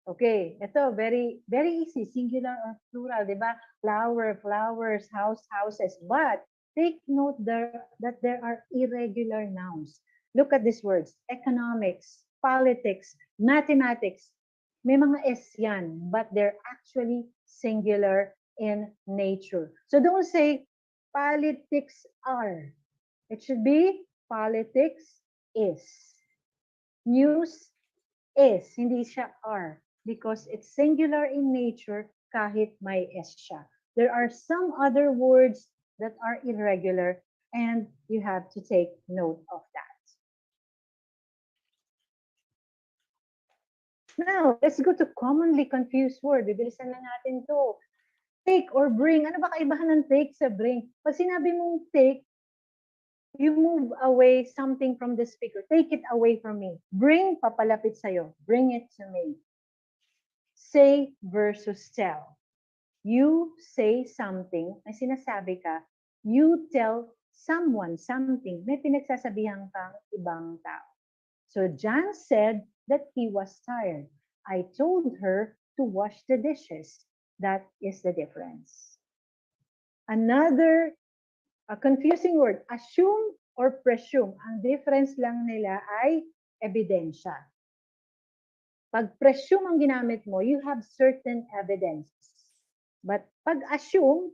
[SPEAKER 9] Okay, ito, very easy. Singular or plural, di ba? Flower, flowers, house, houses. But take note that there are irregular nouns. Look at these words. Economics, politics, mathematics. May mga S yan, but they're actually singular in nature. So don't say politics are. It should be politics is. News is, hindi siya are, because it's singular in nature kahit may S siya. There are some other words that are irregular and you have to take note of that. Now, let's go to commonly confused word. Bibilisan na natin to. Take or bring. Ano ba kaibahan ng take sa bring? Pag sinabi mong take, you move away something from the speaker. Take it away from me. Bring, papalapit sa'yo. Bring it to me. Say versus tell. You say something, may sinasabi ka. You tell someone something, may pinagsasabihan kang ibang tao. So John said that he was tired. I told her to wash the dishes. That is the difference. Another a confusing word, assume or presume. Ang difference lang nila ay ebidensya. Pag presume ang ginamit mo, you have certain evidence. But pag assume,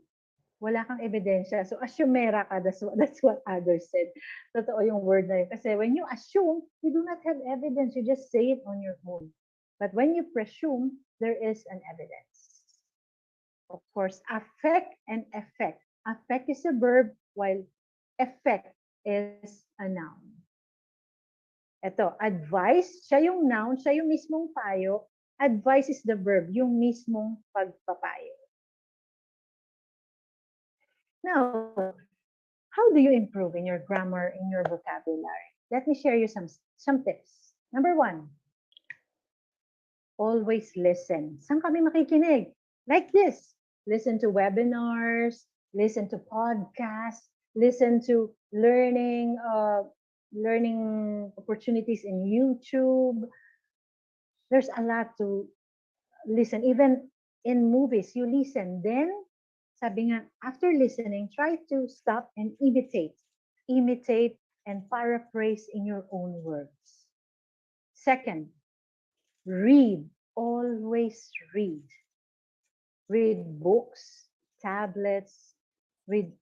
[SPEAKER 9] wala kang ebidensya. So assumera ka, that's what others said. Totoo yung word na yun. Kasi when you assume, you do not have evidence. You just say it on your own. But when you presume, there is an evidence. Of course, affect and effect. Affect is a verb, while effect is a noun. Ito, advice, siya yung noun, siya yung mismong payo. Advice is the verb, yung mismong pagpapayo. Now, how do you improve in your grammar, in your vocabulary? Let me share you some tips. Number 1, always listen. Saan kami makikinig? Like this. Listen to webinars, listen to podcasts, listen to learning opportunities in YouTube. There's a lot to listen. Even in movies, you listen. Then, sabi nga, after listening, try to stop and imitate. Imitate and paraphrase in your own words. Second, read. Always read. Read books, tablets, read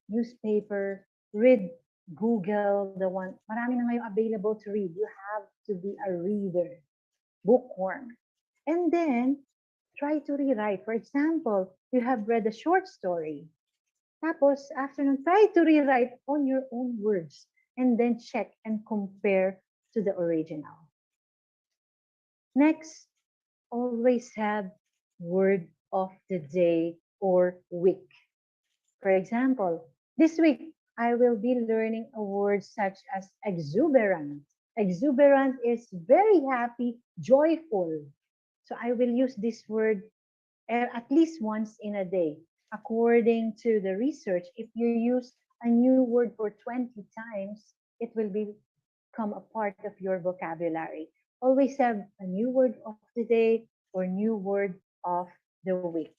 [SPEAKER 9] newspaper, read Google, the one, marami na ngayon available to read. You have to be a reader, bookworm. And then, try to rewrite. For example, you have read a short story. Tapos, after nun, try to rewrite on your own words and then check and compare to the original. Next, always have word of the day or week. For example, this week, I will be learning a word such as exuberant. Exuberant is very happy, joyful. So I will use this word at least once in a day. According to the research, if you use a new word for 20 times, it will become a part of your vocabulary. Always have a new word of the day or new word of the week.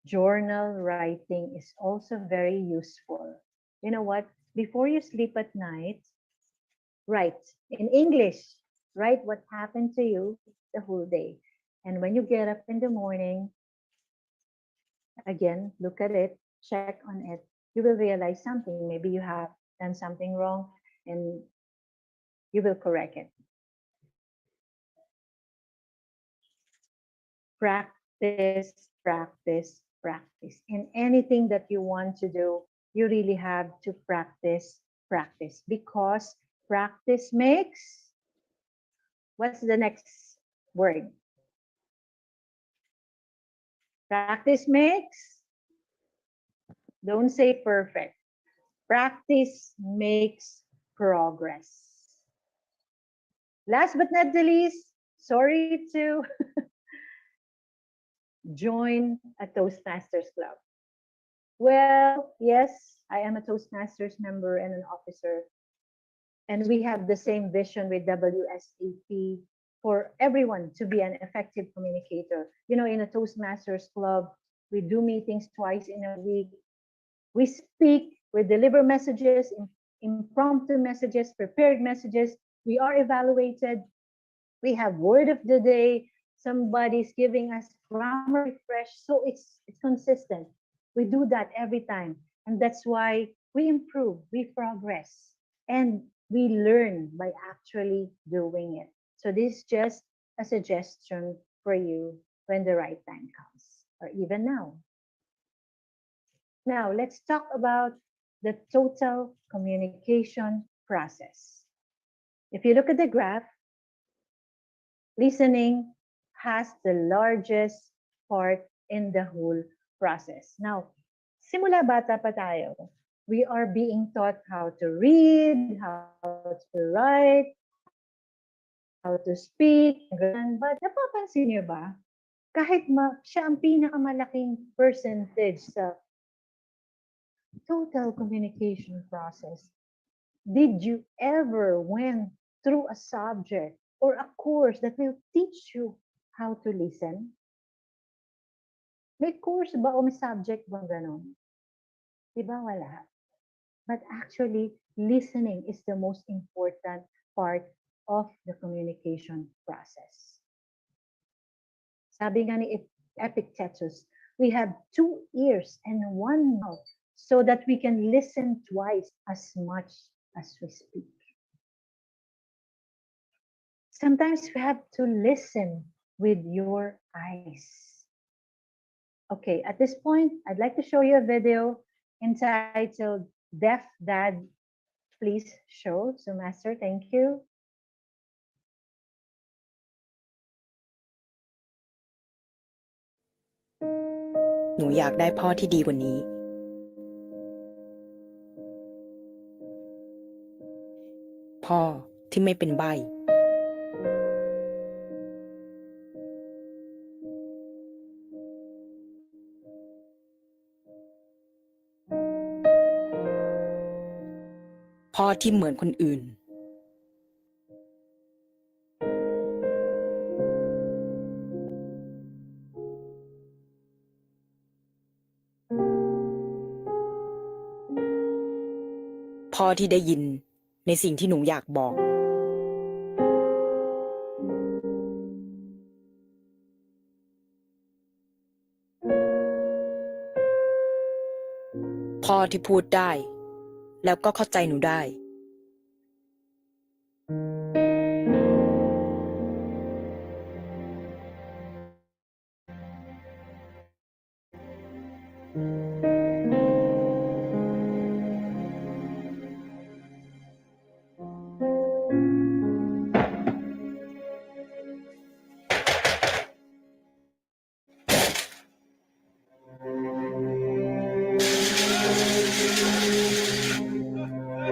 [SPEAKER 9] journal writing is also very useful. You know what? Before you sleep at night, write in English. Write what happened to you the whole day. And when you get up in the morning, again, look at it, check on it. You will realize something. Maybe you have done something wrong and you will correct it. Practice, practice, practice. In anything that you want to do, you really have to practice, practice, because practice makes, what's the next word? Practice makes, don't say perfect. Practice makes progress. Last but not the least, sorry to join a Toastmasters Club. Well, yes, I am a Toastmasters member and an officer. And we have the same vision with WSAP for everyone to be an effective communicator. You know, in a Toastmasters Club, we do meetings twice in a week. We speak, we deliver messages, impromptu messages, prepared messages. We are evaluated. We have word of the day. Somebody's giving us grammar refresh. So it's consistent. We do that every time. And that's why we improve, we progress, and we learn by actually doing it. So this is just a suggestion for you when the right time comes, or even now. Now, let's talk about the total communication process. If you look at the graph, listening has the largest part in the whole process. Now, simula bata pa tayo, we are being taught how to read, how to write, how to speak, but napapansin niyo ba, kahit siya ang pinakamalaking percentage sa total communication process, did you ever went through a subject or a course that will teach you how to listen? May course ba o may subject ba ganon? Diba wala? But actually, listening is the most important part of the communication process. Sabi nga ni Epictetus, we have 2 ears and 1 mouth so that we can listen twice as much as we speak. Sometimes we have to listen with your eyes. Okay, at this point, I'd like to show you a video entitled Deaf Dad. Please show. So, Master, thank you.
[SPEAKER 15] หนูอยากได้พ่อที่ดีกว่านี้ พ่อที่ไม่เป็นใบ้ พ่อที่เหมือนคนอื่น พ่อที่ได้ยินในสิ่งที่หนูอยากบอก พ่อที่พูดได้ แล้วก็เข้าใจหนูได้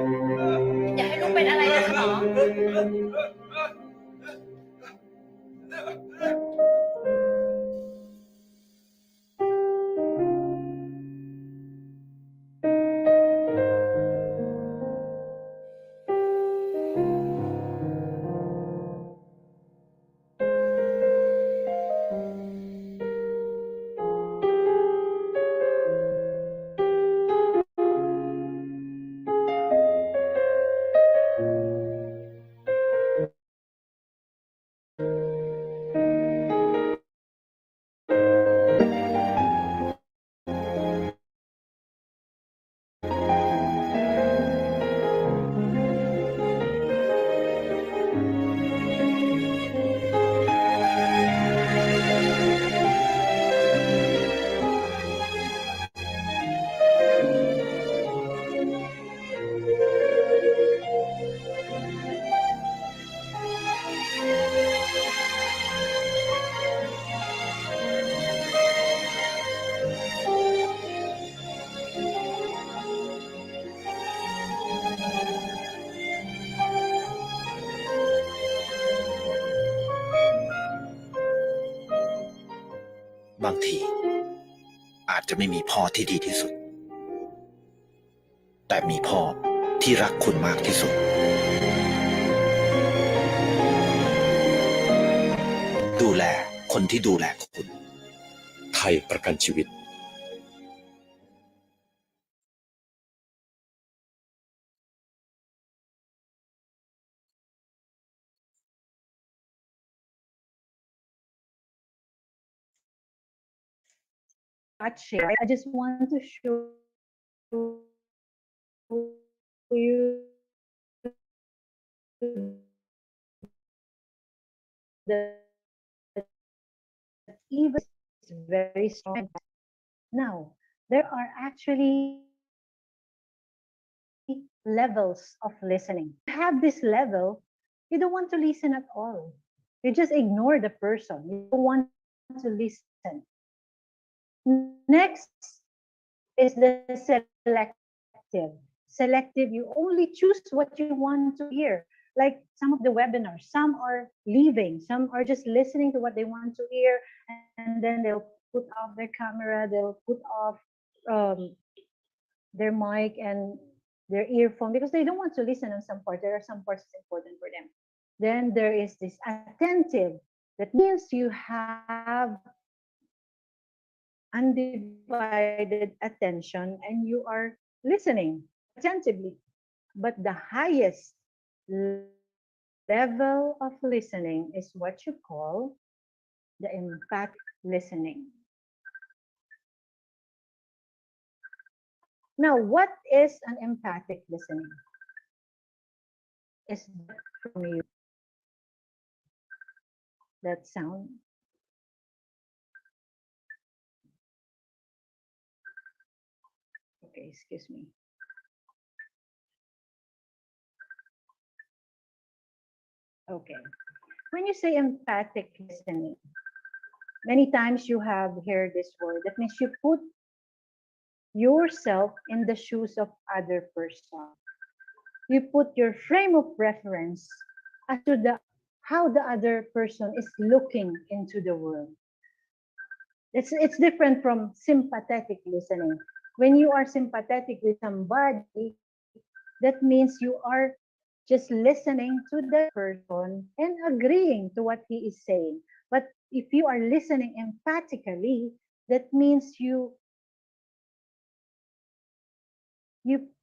[SPEAKER 11] Hey!
[SPEAKER 16] บางทีอาจจะไม่มีพ่อที่ดีที่สุดแต่มีพ่อที่รักคุณมากที่สุดดูแลคนที่ดูแลคุณไทยประกันชีวิต
[SPEAKER 9] share. I just want to show you that even is very strong. Now, there are actually levels of listening. You have this level, you don't want to listen at all. You just ignore the person. You don't want to listen. Next is the selective. Selective, you only choose what you want to hear. Like some of the webinars, some are leaving, some are just listening to what they want to hear, and then they'll put off their camera, they'll put off their mic and their earphone because they don't want to listen on some part. There are some parts that's important for them. Then there is this attentive. That means you have undivided attention and you are listening attentively. But the highest level of listening is what you call the empathic listening. Now, what is an empathic listening? Is that from you? That sound? Okay, excuse me. Okay. When you say empathic listening, many times you have heard this word. That means you put yourself in the shoes of other person. You put your frame of reference as to how the other person is looking into the world. It's different from sympathetic listening. When you are sympathetic with somebody, that means you are just listening to that person and agreeing to what he is saying. But if you are listening empathically, that means you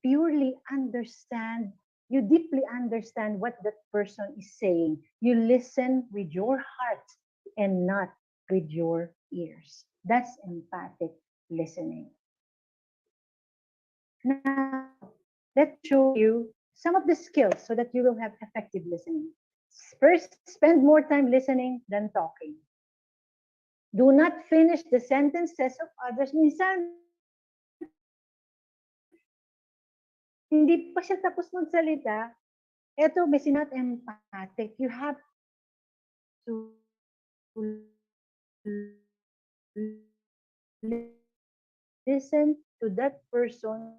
[SPEAKER 9] purely understand, you deeply understand what that person is saying. You listen with your heart and not with your ears. That's empathic listening. Now, let's show you some of the skills so that you will have effective listening. First, spend more time listening than talking. Do not finish the sentences of others. Minsan, hindi pa siya tapos magsalita. Eto, may not empathic. You have to listen to that person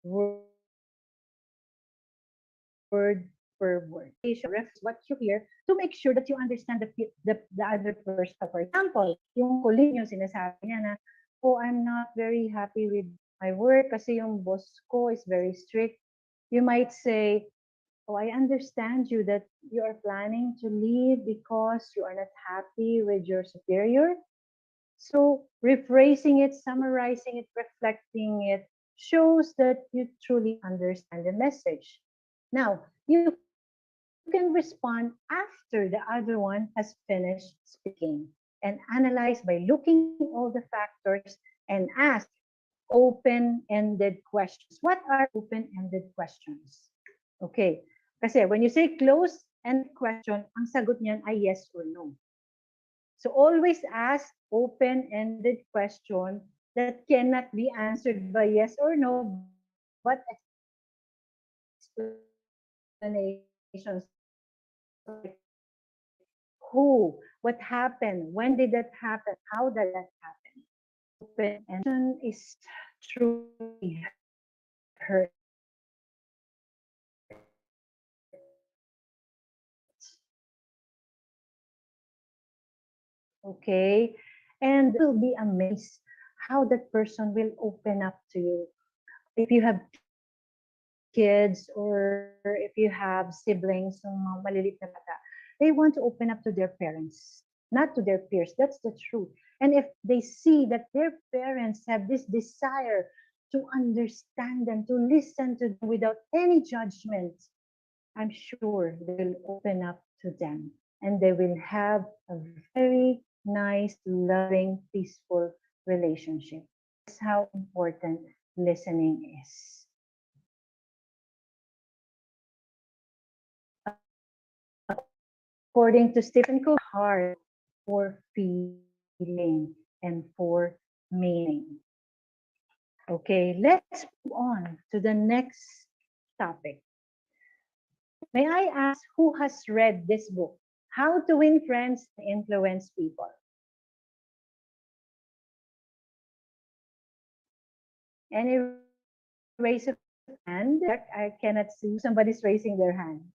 [SPEAKER 9] word per word. What you hear to make sure that you understand the other person. For example, yung colleague yung sinasabi niya na, oh, I'm not very happy with my work kasi yung boss ko is very strict. You might say, oh, I understand you that you are planning to leave because you are not happy with your superior. So rephrasing it, summarizing it, reflecting it shows that you truly understand the message. Now, you can respond after the other one has finished speaking and analyze by looking at all the factors and ask open-ended questions. What are open-ended questions? Okay. Kasi when you say close-ended question, ang sagot niyan ay yes or no. So always ask open-ended question that cannot be answered by yes or no, but explanations like who, what happened, when did that happen, how did that happen. Open-ended is truly hurt. Okay? And you'll be amazed how that person will open up to you. If you have kids or if you have siblings, mga malilit na bata, they want to open up to their parents, not to their peers. That's the truth. And if they see that their parents have this desire to understand them, to listen to them without any judgment, I'm sure they will open up to them and they will have a very nice, loving, peaceful relationship. That's how important listening is. According to Stephen Covey, heart for feeling and for meaning. Okay, let's move on to the next topic. May I ask who has read this book? How to Win Friends and Influence People. Any raise of hand? I cannot see. Somebody's raising their hand.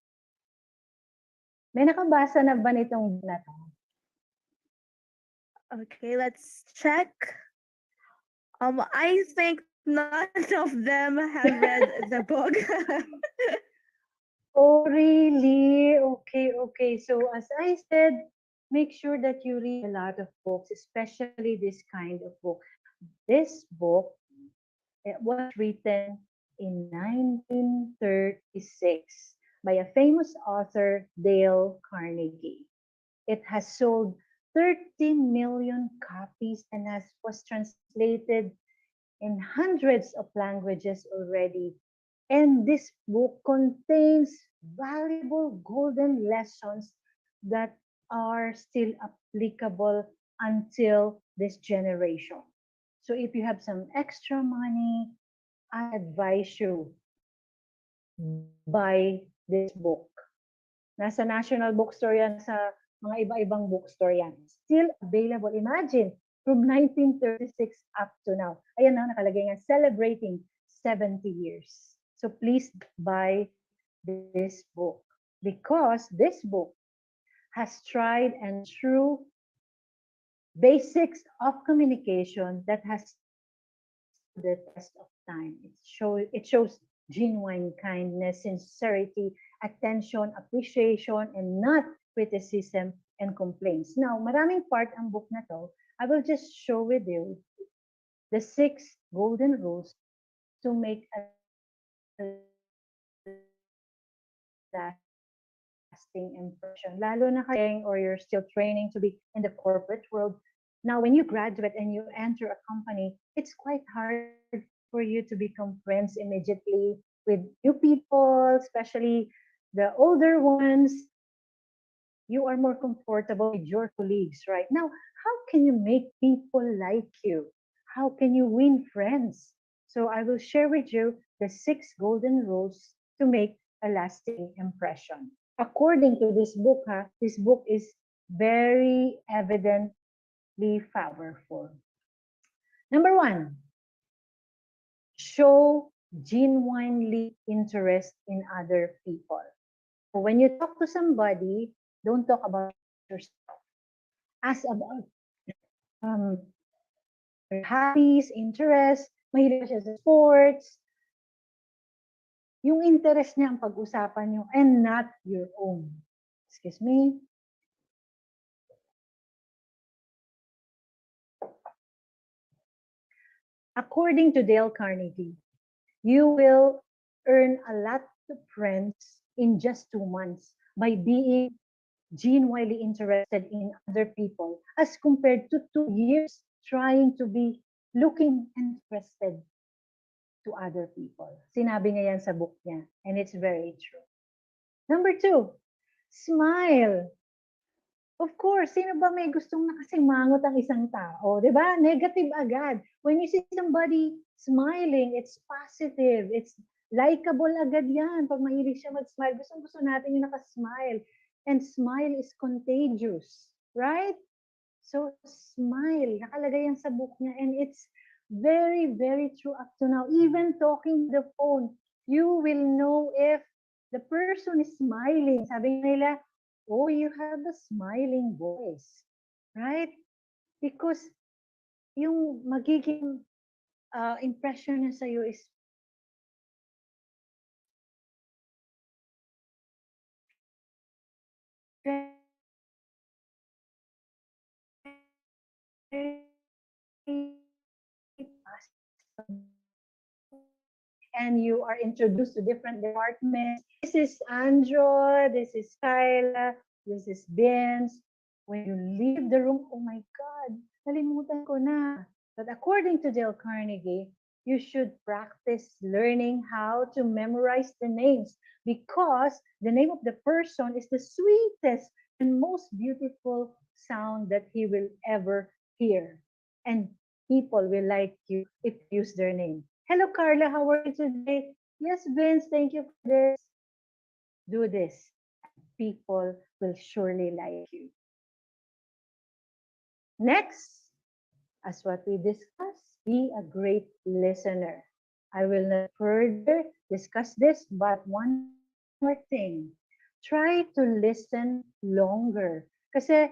[SPEAKER 9] May nakabasa na ba nitong book na to?
[SPEAKER 2] Okay, let's check. I think none of them have read the book.
[SPEAKER 9] Oh, really? Okay, okay. So as I said, make sure that you read a lot of books, especially this kind of book. This book, it was written in 1936 by a famous author, Dale Carnegie. It has sold 13 million copies and was translated in hundreds of languages already. And this book contains valuable golden lessons that are still applicable until this generation. So if you have some extra money, I advise you buy this book. Nasa National Bookstore yan, sa mga iba-ibang bookstore yan. Still available. Imagine, from 1936 up to now. Ayan na, nakalagay nga, celebrating 70 years. So please buy this book because this book has tried and true basics of communication that has the test of time. It shows genuine kindness, sincerity, attention, appreciation, and not criticism and complaints. Now, maraming part ang book na to. I will just show with you the 6 golden rules to make a lasting impression. Lalo na kayo or you're still training to be in the corporate world. Now, when you graduate and you enter a company, it's quite hard for you to become friends immediately with new people, especially the older ones. You are more comfortable with your colleagues, right? Now, how can you make people like you? How can you win friends? So I will share with you the 6 golden rules to make a lasting impression. According to this book, this book is very evidently powerful. Number 1, show genuinely interest in other people. So when you talk to somebody, don't talk about yourself. Ask about your hobbies, interests, mahilig siya sa sports. Yung interest niya ang pag-usapan nyo and not your own. Excuse me. According to Dale Carnegie, you will earn a lot of friends in just 2 months by being genuinely interested in other people as compared to 2 years trying to be looking interested to other people. Sinabi niya yan sa book niya, and it's very true. Number 2, smile. Of course, sino ba may gustong nakasimangot ang isang tao, di ba? Negative agad. When you see somebody smiling, it's positive, it's likable agad yan. Pag mahilig siya mag-smile, gusto natin yung nakasmile. And smile is contagious, right? So smile, nakalagay yan sa book niya, and it's very, very true up to now. Even talking the phone, you will know if the person is smiling. Sabi nila, oh, you have a smiling voice. right? Because yung magiging impression niya sa'yo is and you are introduced to different departments. This is Andro, this is Kyla, this is Vince. When you leave the room, oh my God, nalimutan ko na. But according to Dale Carnegie, you should practice learning how to memorize the names because the name of the person is the sweetest and most beautiful sound that he will ever hear. And people will like you if you use their name. Hello, Carla. How are you today? Yes, Vince. Thank you for this. Do this. People will surely like you. Next, as what we discussed, be a great listener. I will not further discuss this, but one more thing. Try to listen longer. Kasi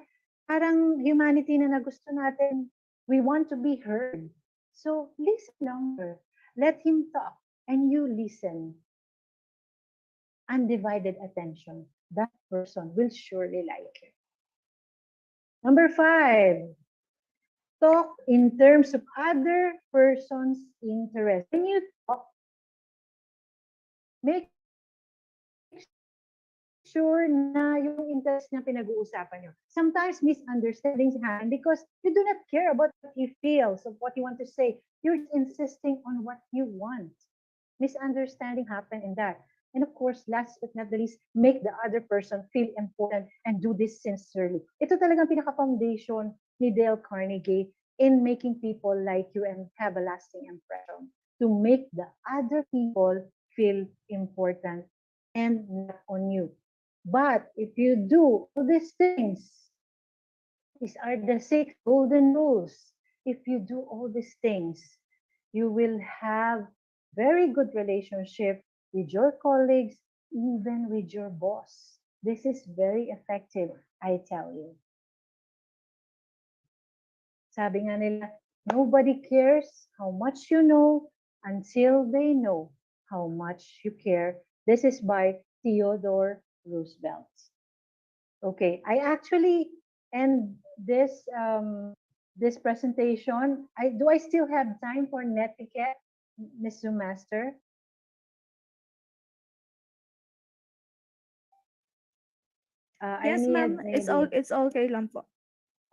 [SPEAKER 9] parang humanity na gusto natin, we want to be heard. So listen longer. Let him talk and you listen. Undivided attention. That person will surely like you. Number 5, talk in terms of other person's interest. When you talk, make sure na yung interest niya pinag-uusapan nyo. Sometimes misunderstandings happen because you do not care about what he feels, of what you want to say. You're insisting on what you want. Misunderstanding happen in that. And of course, last but not the least, make the other person feel important and do this sincerely. Ito talagang pinaka-foundation ni Dale Carnegie in making people like you and have a lasting impression. To make the other people feel important and not on you. But if you do all these things, these are the 6 golden rules. If you do all these things, you will have very good relationship with your colleagues, even with your boss. This is very effective, I tell you. Sabi nga nila, nobody cares how much you know until they know how much you care. This is by Theodore Roosevelt. Okay, I actually end this presentation. I still have time for netiquette, Ms. Master? I
[SPEAKER 2] Yes,
[SPEAKER 9] need
[SPEAKER 2] ma'am.
[SPEAKER 9] maybe.
[SPEAKER 2] It's okay lang po.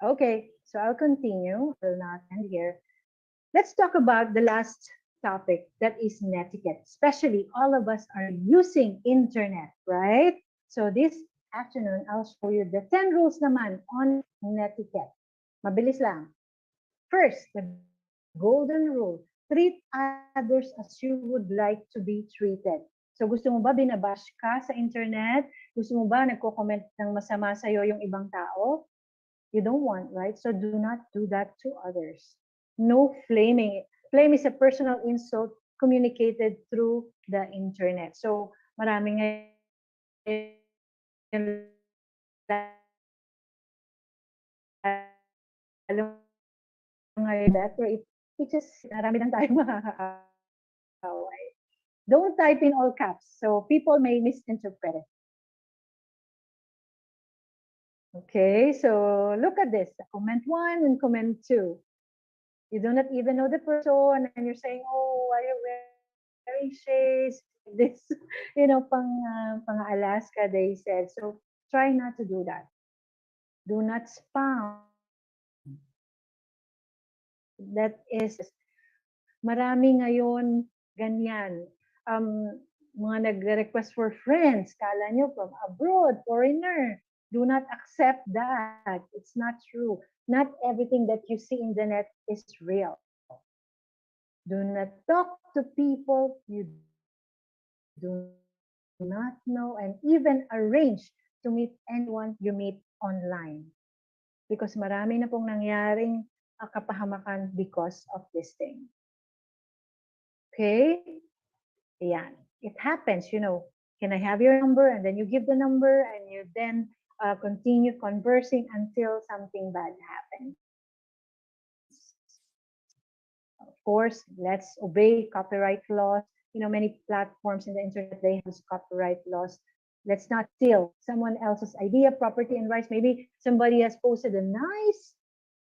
[SPEAKER 9] Okay, so I'll continue. Will not end here. Let's talk about the last topic, that is netiquette. Especially all of us are using internet, right? So this afternoon, I'll show you the 10 rules naman on netiquette. Mabilis lang. First, the golden rule. Treat others as you would like to be treated. So gusto mo ba binabash ka sa internet? Gusto mo ba nagko-comment ng masama sa'yo yung ibang tao? You don't want, right? So do not do that to others. No flaming. Flame is a personal insult communicated through the internet. So marami ngayon lalo ngayon that where it just marami lang tayong makakaaway. Don't type in all caps so people may misinterpret it. Okay, so look at this. Comment 1 and comment 2. You do not even know the person and you're saying, oh, why are you wearing shades? This, pang Alaska, they said. So try not to do that. Do not spam. That is, marami ngayon ganyan. Mga nagre-request for friends, kala nyo from abroad, foreigner. Do not accept that. It's not true. Not everything that you see in the net is real. Do not talk to people you do not know and even arrange to meet anyone you meet online. Because marami na pong nangyaring kapahamakan because of this thing. Okay? Ayan. It happens, Can I have your number? And then you give the number and you then continue conversing until something bad happens. Of course, let's obey copyright laws. Many platforms in the internet, they have copyright laws. Let's not steal someone else's idea, property, and rights. Maybe somebody has posted a nice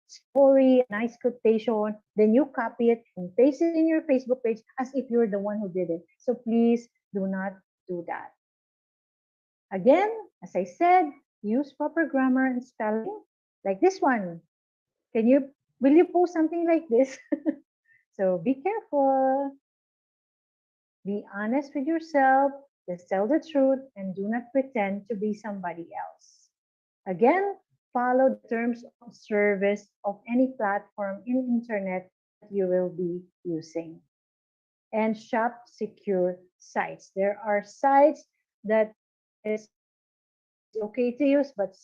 [SPEAKER 9] story, a nice quotation, then you copy it and paste it in your Facebook page as if you're the one who did it. So please do not do that. Again, as I said, use proper grammar and spelling. Like this one. Will you post something like this? So be careful. Be honest with yourself. Just tell the truth and do not pretend to be somebody else. Again, follow the terms of service of any platform in internet that you will be using. And shop secure sites. There are sites that is okay to use, but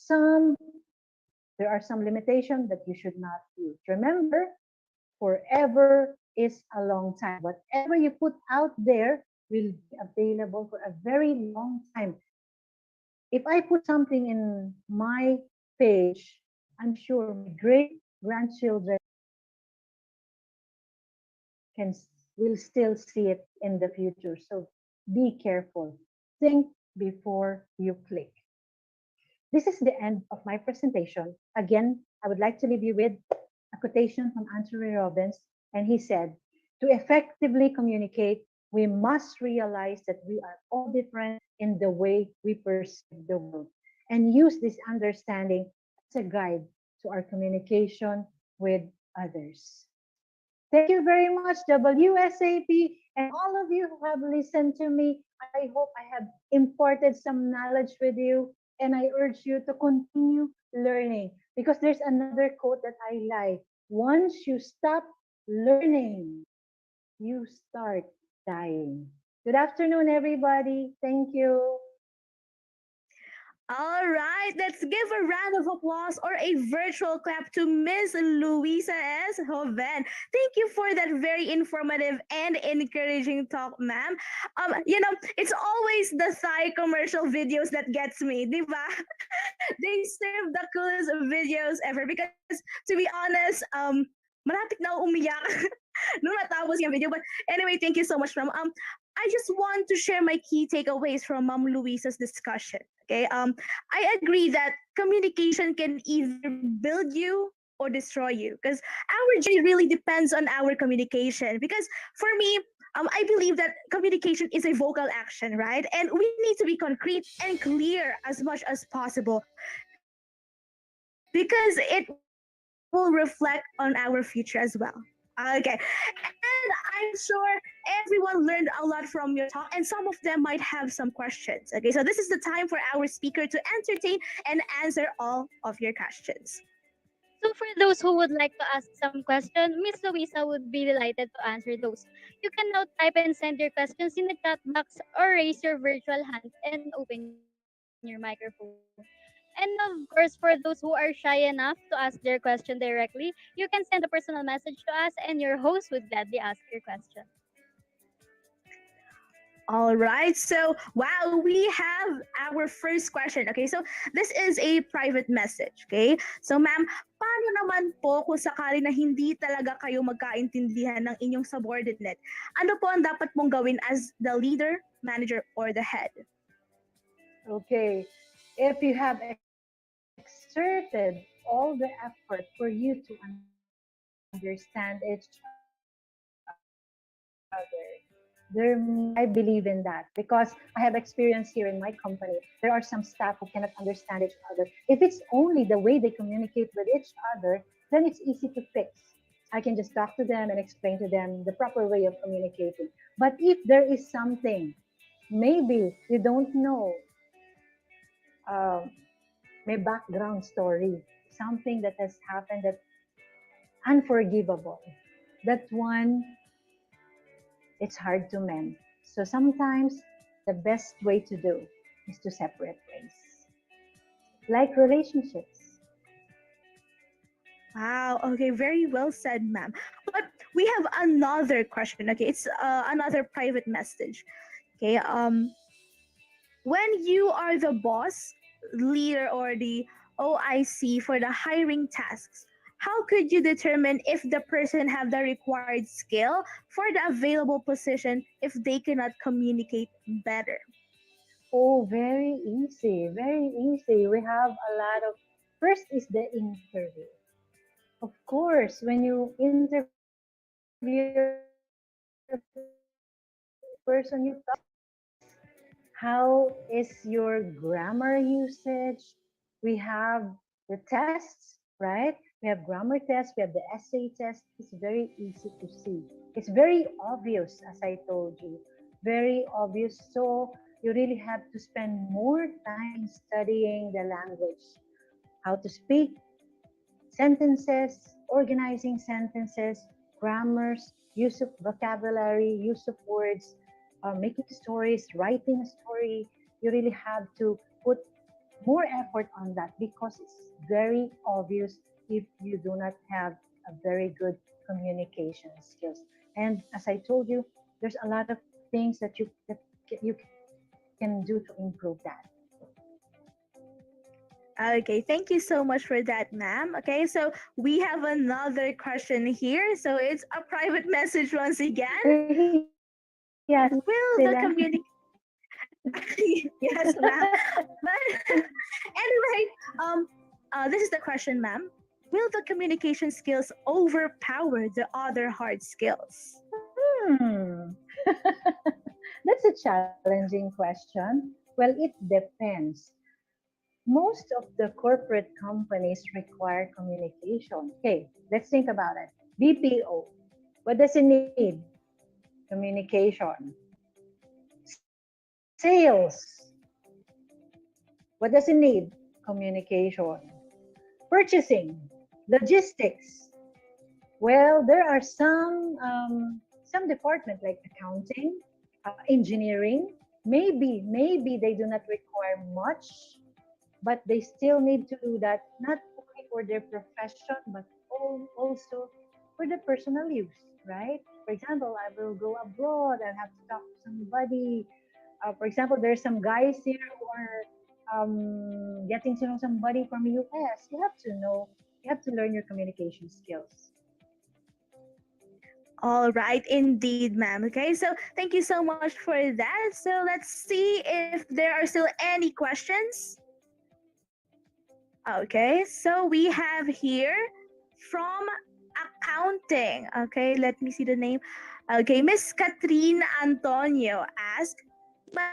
[SPEAKER 9] there are some limitations that you should not use. Remember, forever is a long time. Whatever you put out there will be available for a very long time. If I put something in my page, I'm sure my great grandchildren will still see it in the future. So be careful. Think before you click. This is the end of my presentation. Again, I would like to leave you with a quotation from Anthony Robbins, and he said, "To effectively communicate, we must realize that we are all different in the way we perceive the world, and use this understanding as a guide to our communication with others." Thank you very much, WSAP, and all of you who have listened to me. I hope I have imparted some knowledge with you, and I urge you to continue learning because there's another quote that I like. Once you stop learning, you start dying. Good afternoon, everybody. Thank you.
[SPEAKER 2] All right, let's give a round of applause or a virtual clap to Miss Luisa S. Joven. Thank you for that very informative and encouraging talk, ma'am. It's always the Thai commercial videos that gets me, diba? They serve the coolest videos ever because, to be honest, malapit na ako umiyak nung natapos yung video. But anyway, thank you so much, ma'am. I just want to share my key takeaways from Mom Luisa's discussion. Okay. I agree that communication can either build you or destroy you because our journey really depends on our communication. Because for me, I believe that communication is a vocal action, right? And we need to be concrete and clear as much as possible because it will reflect on our future as well. Okay. And I'm sure everyone learned a lot from your talk, and some of them might have some questions. Okay, so this is the time for our speaker to entertain and answer all of your questions.
[SPEAKER 7] So for those who would like to ask some questions, Miss Louisa would be delighted to answer those. You can now type and send your questions in the chat box or raise your virtual hand and open your microphone. And of course, for those who are shy enough to ask their question directly, you can send a personal message to us and your host would gladly ask your question.
[SPEAKER 2] All right. So, wow, we have our first question. Okay. So, this is a private message. Okay. So, ma'am, paano naman po kung sakali na hindi talaga kayo magkaintindihan ng inyong subordinate? Ano po ang dapat mong gawin as the leader, manager, or the head?
[SPEAKER 9] Okay. If you have exerted all the effort for you to understand each other, I believe in that because I have experience here in my company. There are some staff who cannot understand each other. If it's only the way they communicate with each other, then it's easy to fix. I can just talk to them and explain to them the proper way of communicating. But if there is something, maybe you don't know, my background story, something that has happened that unforgivable, that one, it's hard to mend. So sometimes the best way to do is to separate ways. Like relationships.
[SPEAKER 2] Wow. Okay. Very well said, ma'am. But we have another question. Okay. It's another private message. Okay. When you are the boss, leader or the OIC for the hiring tasks, how could you determine if the person have the required skill for the available position if they cannot communicate better?
[SPEAKER 9] Oh, very easy, very easy. We have a lot of. First is the interview. Of course, when you interview a person, you talk to them. How is your grammar usage? We have the tests, right? We have grammar tests, we have the essay test. It's very easy to see. It's very obvious, as I told you. Very obvious. So you really have to spend more time in studying the language, how to speak, sentences, organizing sentences, grammars, use of vocabulary, use of words, making stories, writing a story. You really have to put more effort on that because it's very obvious if you do not have a very good communication skills. And as I told you, there's a lot of things that you can do to improve that.
[SPEAKER 2] Okay, thank you so much for that, ma'am. Okay, so we have another question here. So it's a private message once again.
[SPEAKER 9] Nahihiya sila.
[SPEAKER 2] Will the communication yes, ma'am. But anyway, this is the question, ma'am. Will the communication skills overpower the other hard skills?
[SPEAKER 9] Hmm. That's a challenging question. Well, it depends. Most of the corporate companies require communication. Okay, let's think about it. BPO, what does it need? Communication. Sales, what does it need? Communication. Purchasing, logistics. Well, there are some department like accounting, engineering. Maybe they do not require much, but they still need to do that not only for their profession but also for the personal use, right? For example, I will go abroad. I'll have to talk to somebody. For example, there's some guys here who are getting to know somebody from US. You have to know. You have to learn your communication skills.
[SPEAKER 2] All right, indeed, ma'am. Okay, so thank you so much for that. So let's see if there are still any questions. Okay, so we have here from accounting. Okay, let me see the name. Okay, Miss Catherine Antonio asked, Ma'am,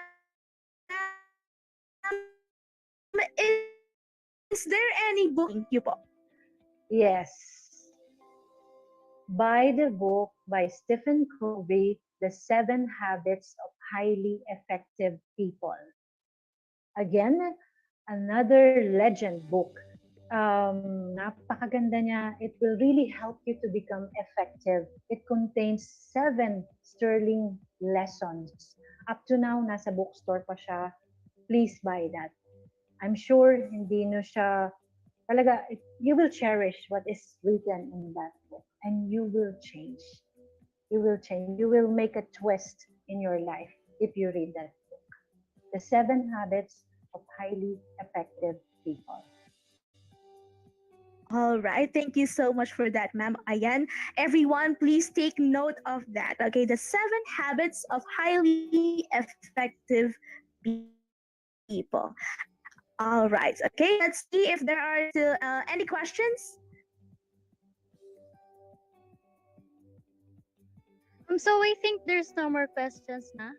[SPEAKER 2] is there any book you po?
[SPEAKER 9] Yes. Buy the book by Stephen Covey, The 7 Habits of Highly Effective People. Again, another legend book. Napakaganda niya. It will really help you to become effective. It contains 7 sterling lessons. Up to now, nasa bookstore pa siya. Please buy that. I'm sure hindi no siya talaga, you will cherish what is written in that book and you will change. You will change. You will make a twist in your life if you read that book. The 7 Habits of Highly Effective People.
[SPEAKER 2] All right, thank you so much for that, ma'am. Ayan, everyone, please take note of that. Okay, the 7 habits of highly effective people. All right, okay, let's see if there are still any questions.
[SPEAKER 7] So I think there's no more questions na.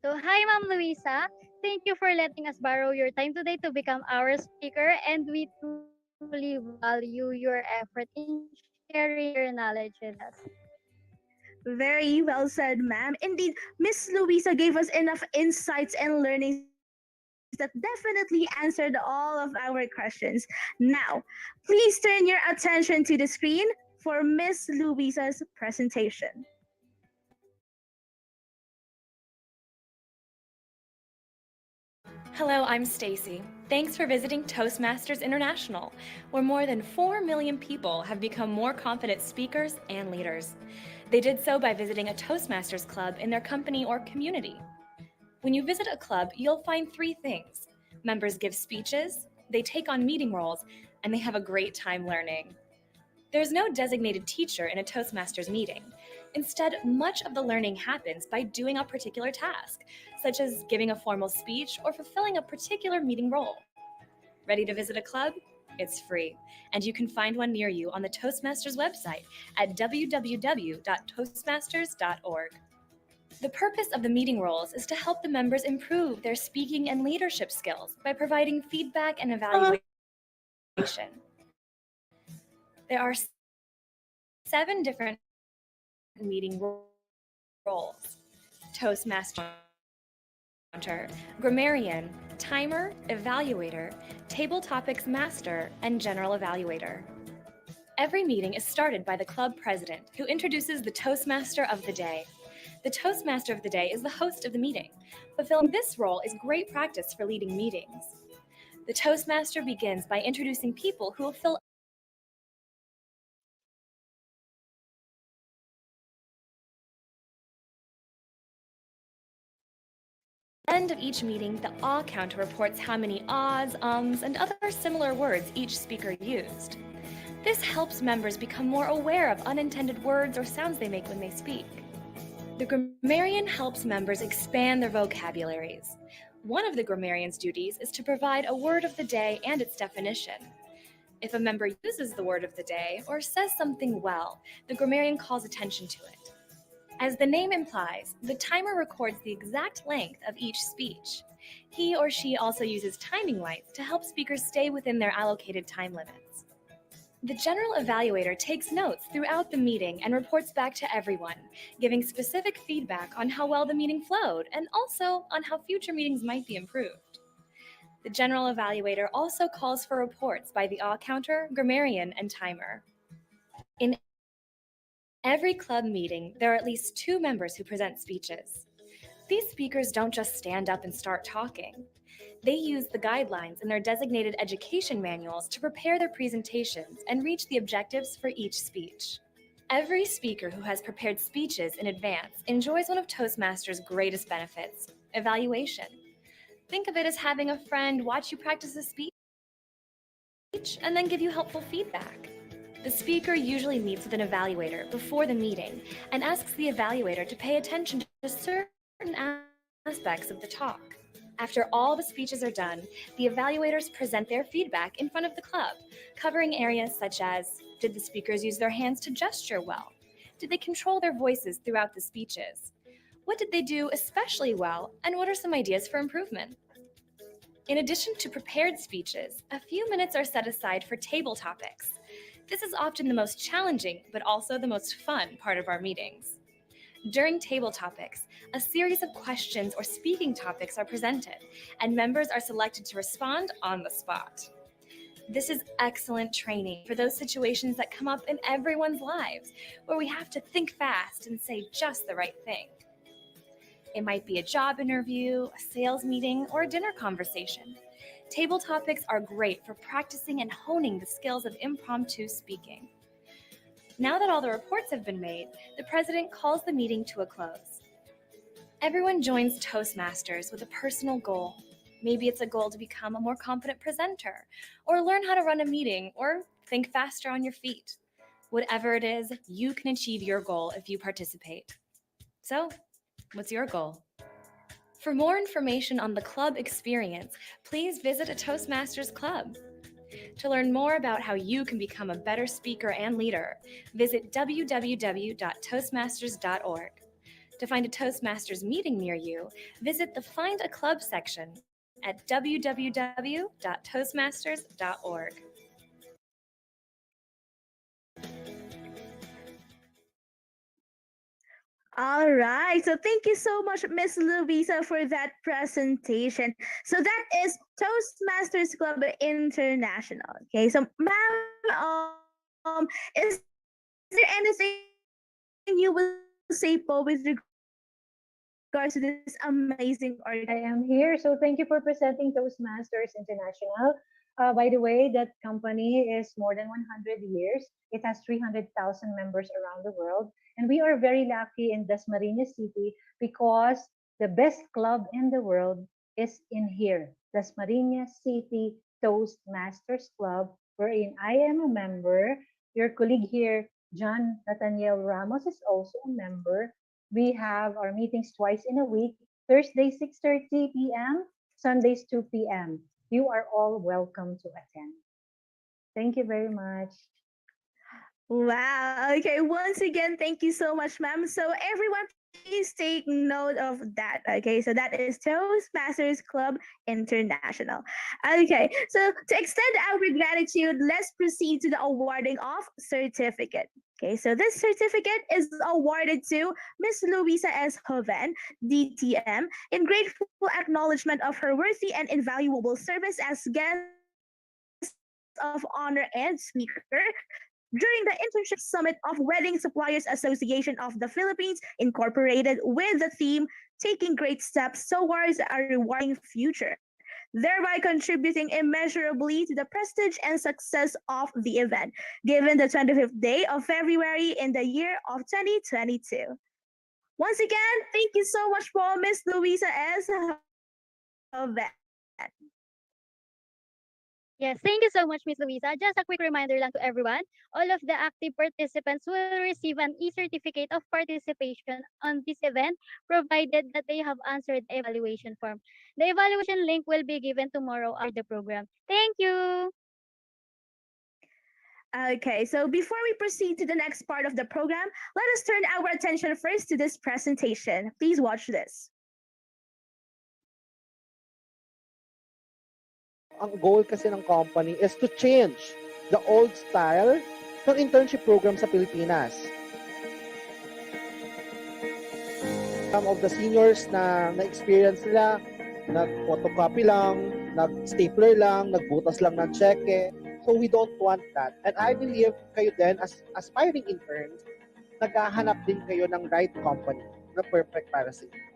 [SPEAKER 7] So hi Ma'am Luisa, thank you for letting us borrow your time today to become our speaker, and we truly value your effort in sharing your knowledge with us.
[SPEAKER 2] Very well said, ma'am. Indeed, Miss Louisa gave us enough insights and learnings that definitely answered all of our questions. Now, please turn your attention to the screen for Miss Louisa's presentation.
[SPEAKER 17] Hello, I'm Stacy. Thanks for visiting Toastmasters International, where more than 4 million people have become more confident speakers and leaders. They did so by visiting a Toastmasters club in their company or community. When you visit a club, you'll find 3 things: Members give speeches, they take on meeting roles, and they have a great time learning. There's no designated teacher in a Toastmasters meeting. Instead, much of the learning happens by doing a particular task, such as giving a formal speech or fulfilling a particular meeting role. Ready to visit a club? It's free, and you can find one near you on the Toastmasters website at www.toastmasters.org. The purpose of the meeting roles is to help the members improve their speaking and leadership skills by providing feedback and evaluation. There are 7 different meeting roles: Toastmaster, grammarian, timer, evaluator, table topics master, and general evaluator. Every meeting is started by the club president, who introduces the Toastmaster of the day. The Toastmaster of the day is the host of the meeting. Fulfilling this role is great practice for leading meetings. The Toastmaster begins by introducing people who will fill end of each meeting, the awe counter reports how many ahs, ums, and other similar words each speaker used. This helps members become more aware of unintended words or sounds they make when they speak. The grammarian helps members expand their vocabularies. One of the grammarian's duties is to provide a word of the day and its definition. If a member uses the word of the day or says something well, the grammarian calls attention to it. As the name implies, the timer records the exact length of each speech. He or she also uses timing lights to help speakers stay within their allocated time limits. The general evaluator takes notes throughout the meeting and reports back to everyone, giving specific feedback on how well the meeting flowed and also on how future meetings might be improved. The general evaluator also calls for reports by the awe counter, grammarian, and timer. In every club meeting, there are at least 2 members who present speeches. These speakers don't just stand up and start talking. They use the guidelines in their designated education manuals to prepare their presentations and reach the objectives for each speech. Every speaker who has prepared speeches in advance enjoys one of Toastmasters' greatest benefits: evaluation. Think of it as having a friend watch you practice a speech and then give you helpful feedback. The speaker usually meets with an evaluator before the meeting and asks the evaluator to pay attention to certain aspects of the talk. After all the speeches are done, the evaluators present their feedback in front of the club, covering areas such as: did the speakers use their hands to gesture well? Did they control their voices throughout the speeches? What did they do especially well, and what are some ideas for improvement? In addition to prepared speeches, a few minutes are set aside for table topics. This is often the most challenging, but also the most fun part of our meetings. During table topics, a series of questions or speaking topics are presented, and members are selected to respond on the spot. This is excellent training for those situations that come up in everyone's lives, where we have to think fast and say just the right thing. It might be a job interview, a sales meeting, or a dinner conversation. Table topics are great for practicing and honing the skills of impromptu speaking. Now that all the reports have been made, the president calls the meeting to a close. Everyone joins Toastmasters with a personal goal. Maybe it's a goal to become a more confident presenter, or learn how to run a meeting, or think faster on your feet. Whatever it is, you can achieve your goal if you participate. So, what's your goal? For more information on the club experience, please visit a Toastmasters club. To learn more about how you can become a better speaker and leader, visit www.toastmasters.org. To find a Toastmasters meeting near you, visit the Find a Club section at www.toastmasters.org.
[SPEAKER 2] All right. So thank you so much, Miss Louisa, for that presentation. So that is Toastmasters Club International. Okay. So, ma'am, is there anything you will say, Po, with regards to this amazing organization?
[SPEAKER 9] I am here. So thank you for presenting Toastmasters International. By the way, that company is more than 100 years. It has 300,000 members around the world. And we are very lucky in Dasmariñas City because the best club in the world is in here, Dasmariñas City Toastmasters Club, wherein I am a member. Your colleague here, John Nathaniel Ramos, is also a member. We have our meetings twice in a week, Thursday 6:30 p.m., Sundays 2 p.m. You are all welcome to attend. Thank you very much.
[SPEAKER 2] Wow. Okay. Once again, thank you so much, ma'am. So everyone, please take note of that. Okay. So that is Toastmasters Club International. Okay. So to extend our gratitude, let's proceed to the awarding of certificate. Okay. So this certificate is awarded to Miss Luisa S. Hoven, DTM, in grateful acknowledgement of her worthy and invaluable service as guest of honor and speaker during the Internship Summit of Wedding Suppliers Association of the Philippines, Incorporated, with the theme Taking Great Steps Towards a Rewarding Future, thereby contributing immeasurably to the prestige and success of the event, given the 25th day of February in the year of 2022. Once again, thank you so much for Miss Louisa S. Hoven.
[SPEAKER 7] Yes, thank you so much, Miss Luisa. Just a quick reminder lang to everyone, all of the active participants will receive an e-certificate of participation on this event, provided that they have answered the evaluation form. The evaluation link will be given tomorrow after the program. Thank you.
[SPEAKER 2] Okay, so before we proceed to the next part of the program, let us turn our attention first to this presentation. Please watch this.
[SPEAKER 3] Ang goal kasi ng company is to change the old style ng internship program sa Pilipinas. Some of the seniors na na-experience nila, nag-photocopy lang, nag-stapler lang, nagbutas lang ng cheque. So we don't want that. And I believe kayo din as aspiring interns, naghahanap din kayo ng right company na perfect para sa inyo.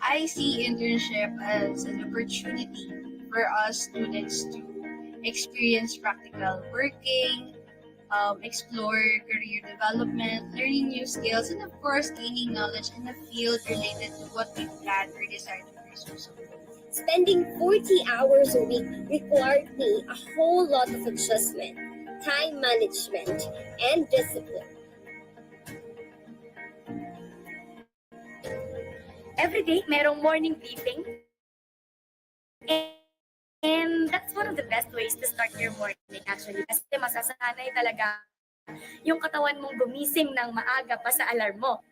[SPEAKER 4] I see internship as an opportunity for us students to experience practical working, explore career development, learning new skills, and of course, gaining knowledge in a field related to what we plan or decide to pursue.
[SPEAKER 5] Spending 40 hours a week required me a whole lot of adjustment, time management, and discipline.
[SPEAKER 6] Every day, merong morning briefing. And that's one of the best ways to start your morning actually. Kasi masasanay talaga yung katawan mong gumising ng maaga pa sa alarm mo.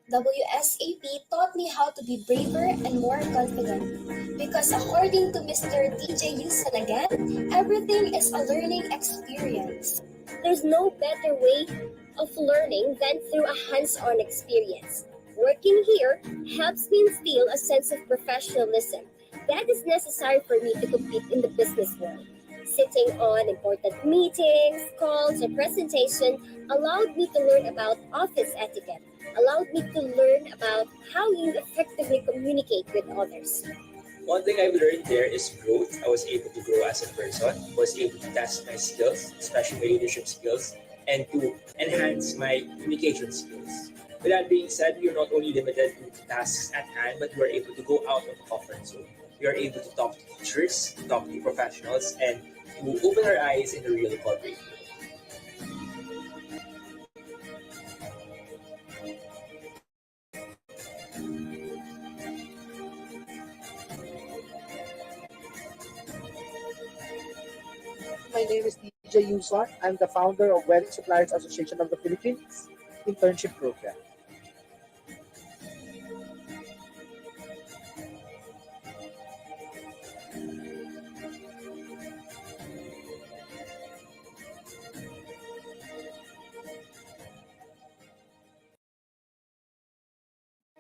[SPEAKER 5] WSAP taught me how to be braver and more confident. Because according to Mr. DJ Yusan again, everything is a learning experience. There's no better way of learning than through a hands-on experience. Working here helps me instill a sense of professionalism that is necessary for me to compete in the business world. Sitting on important meetings, calls, or presentation allowed me to learn about office etiquette, allowed me to learn about how you effectively communicate with others.
[SPEAKER 1] One thing I've learned there is growth. I was able to grow as a person, was able to test my skills, especially my leadership skills, and to enhance my communication skills. With that being said, you're not only limited to tasks at hand, but you are able to go out of the comfort zone. You are able to talk to teachers, to talk to professionals, and to open our eyes in the real corporate world.
[SPEAKER 3] My name is DJ Yuson. I'm the founder of Wedding Suppliers Association of the Philippines Internship Program.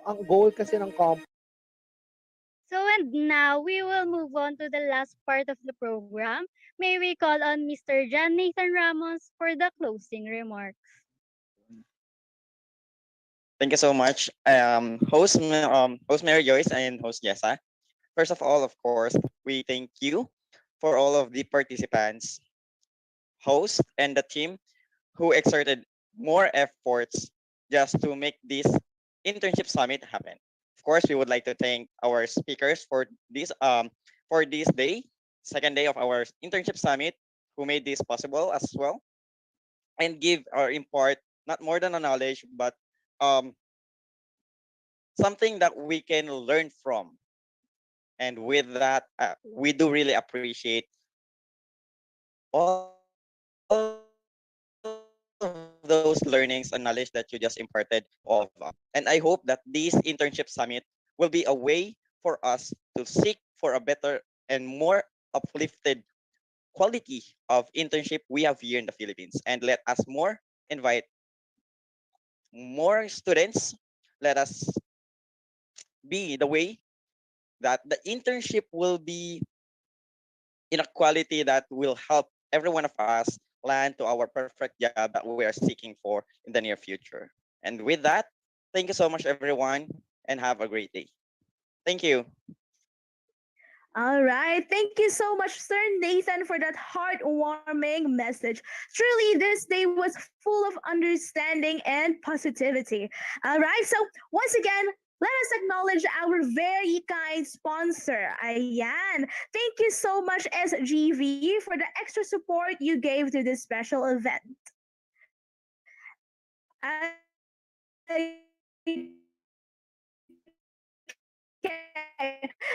[SPEAKER 3] Ang goal kasi ng company.
[SPEAKER 7] So and now we will move on to the last part of the program. May we call on Mr. John Nathan Ramos for the closing remarks.
[SPEAKER 13] Thank you so much, host Mary Joyce and host Jessa. First of all, of course, we thank you for all of the participants, host, and the team who exerted more efforts just to make this internship summit happen. Of course, we would like to thank our speakers for this day, second day of our internship summit, who made this possible as well, and give or impart not more than a knowledge, but um, something that we can learn from. And with that, we do really appreciate all of those learnings and knowledge that you just imparted to all of us. And I hope that this internship summit will be a way for us to seek for a better and more uplifted quality of internship we have here in the Philippines. And let us more invite more students. Let us be the way that the internship will be in a quality that will help every one of us land to our perfect job that we are seeking for in the near future. And with that, thank you so much, everyone, and have a great day. Thank you.
[SPEAKER 2] All right. Thank you so much, Sir Nathan, for that heartwarming message. Truly, this day was full of understanding and positivity. All right. So, once again, let us acknowledge our very kind sponsor, Ayan. Thank you so much, SGV, for the extra support you gave to this special event. Okay,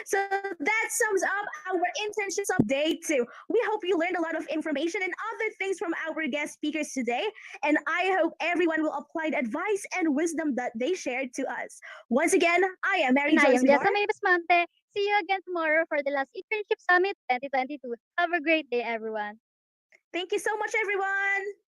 [SPEAKER 2] so that sums up our internship summit day two. We hope you learned a lot of information and other things from our guest speakers today, and I hope everyone will apply the advice and wisdom that they shared to us. Once again, I am Mary
[SPEAKER 7] And I
[SPEAKER 2] Joyce
[SPEAKER 7] am
[SPEAKER 2] Villar.
[SPEAKER 7] Jessa May Basmante. See you again tomorrow for the last Internship Summit 2022. Have a great day, everyone.
[SPEAKER 2] Thank you so much, everyone.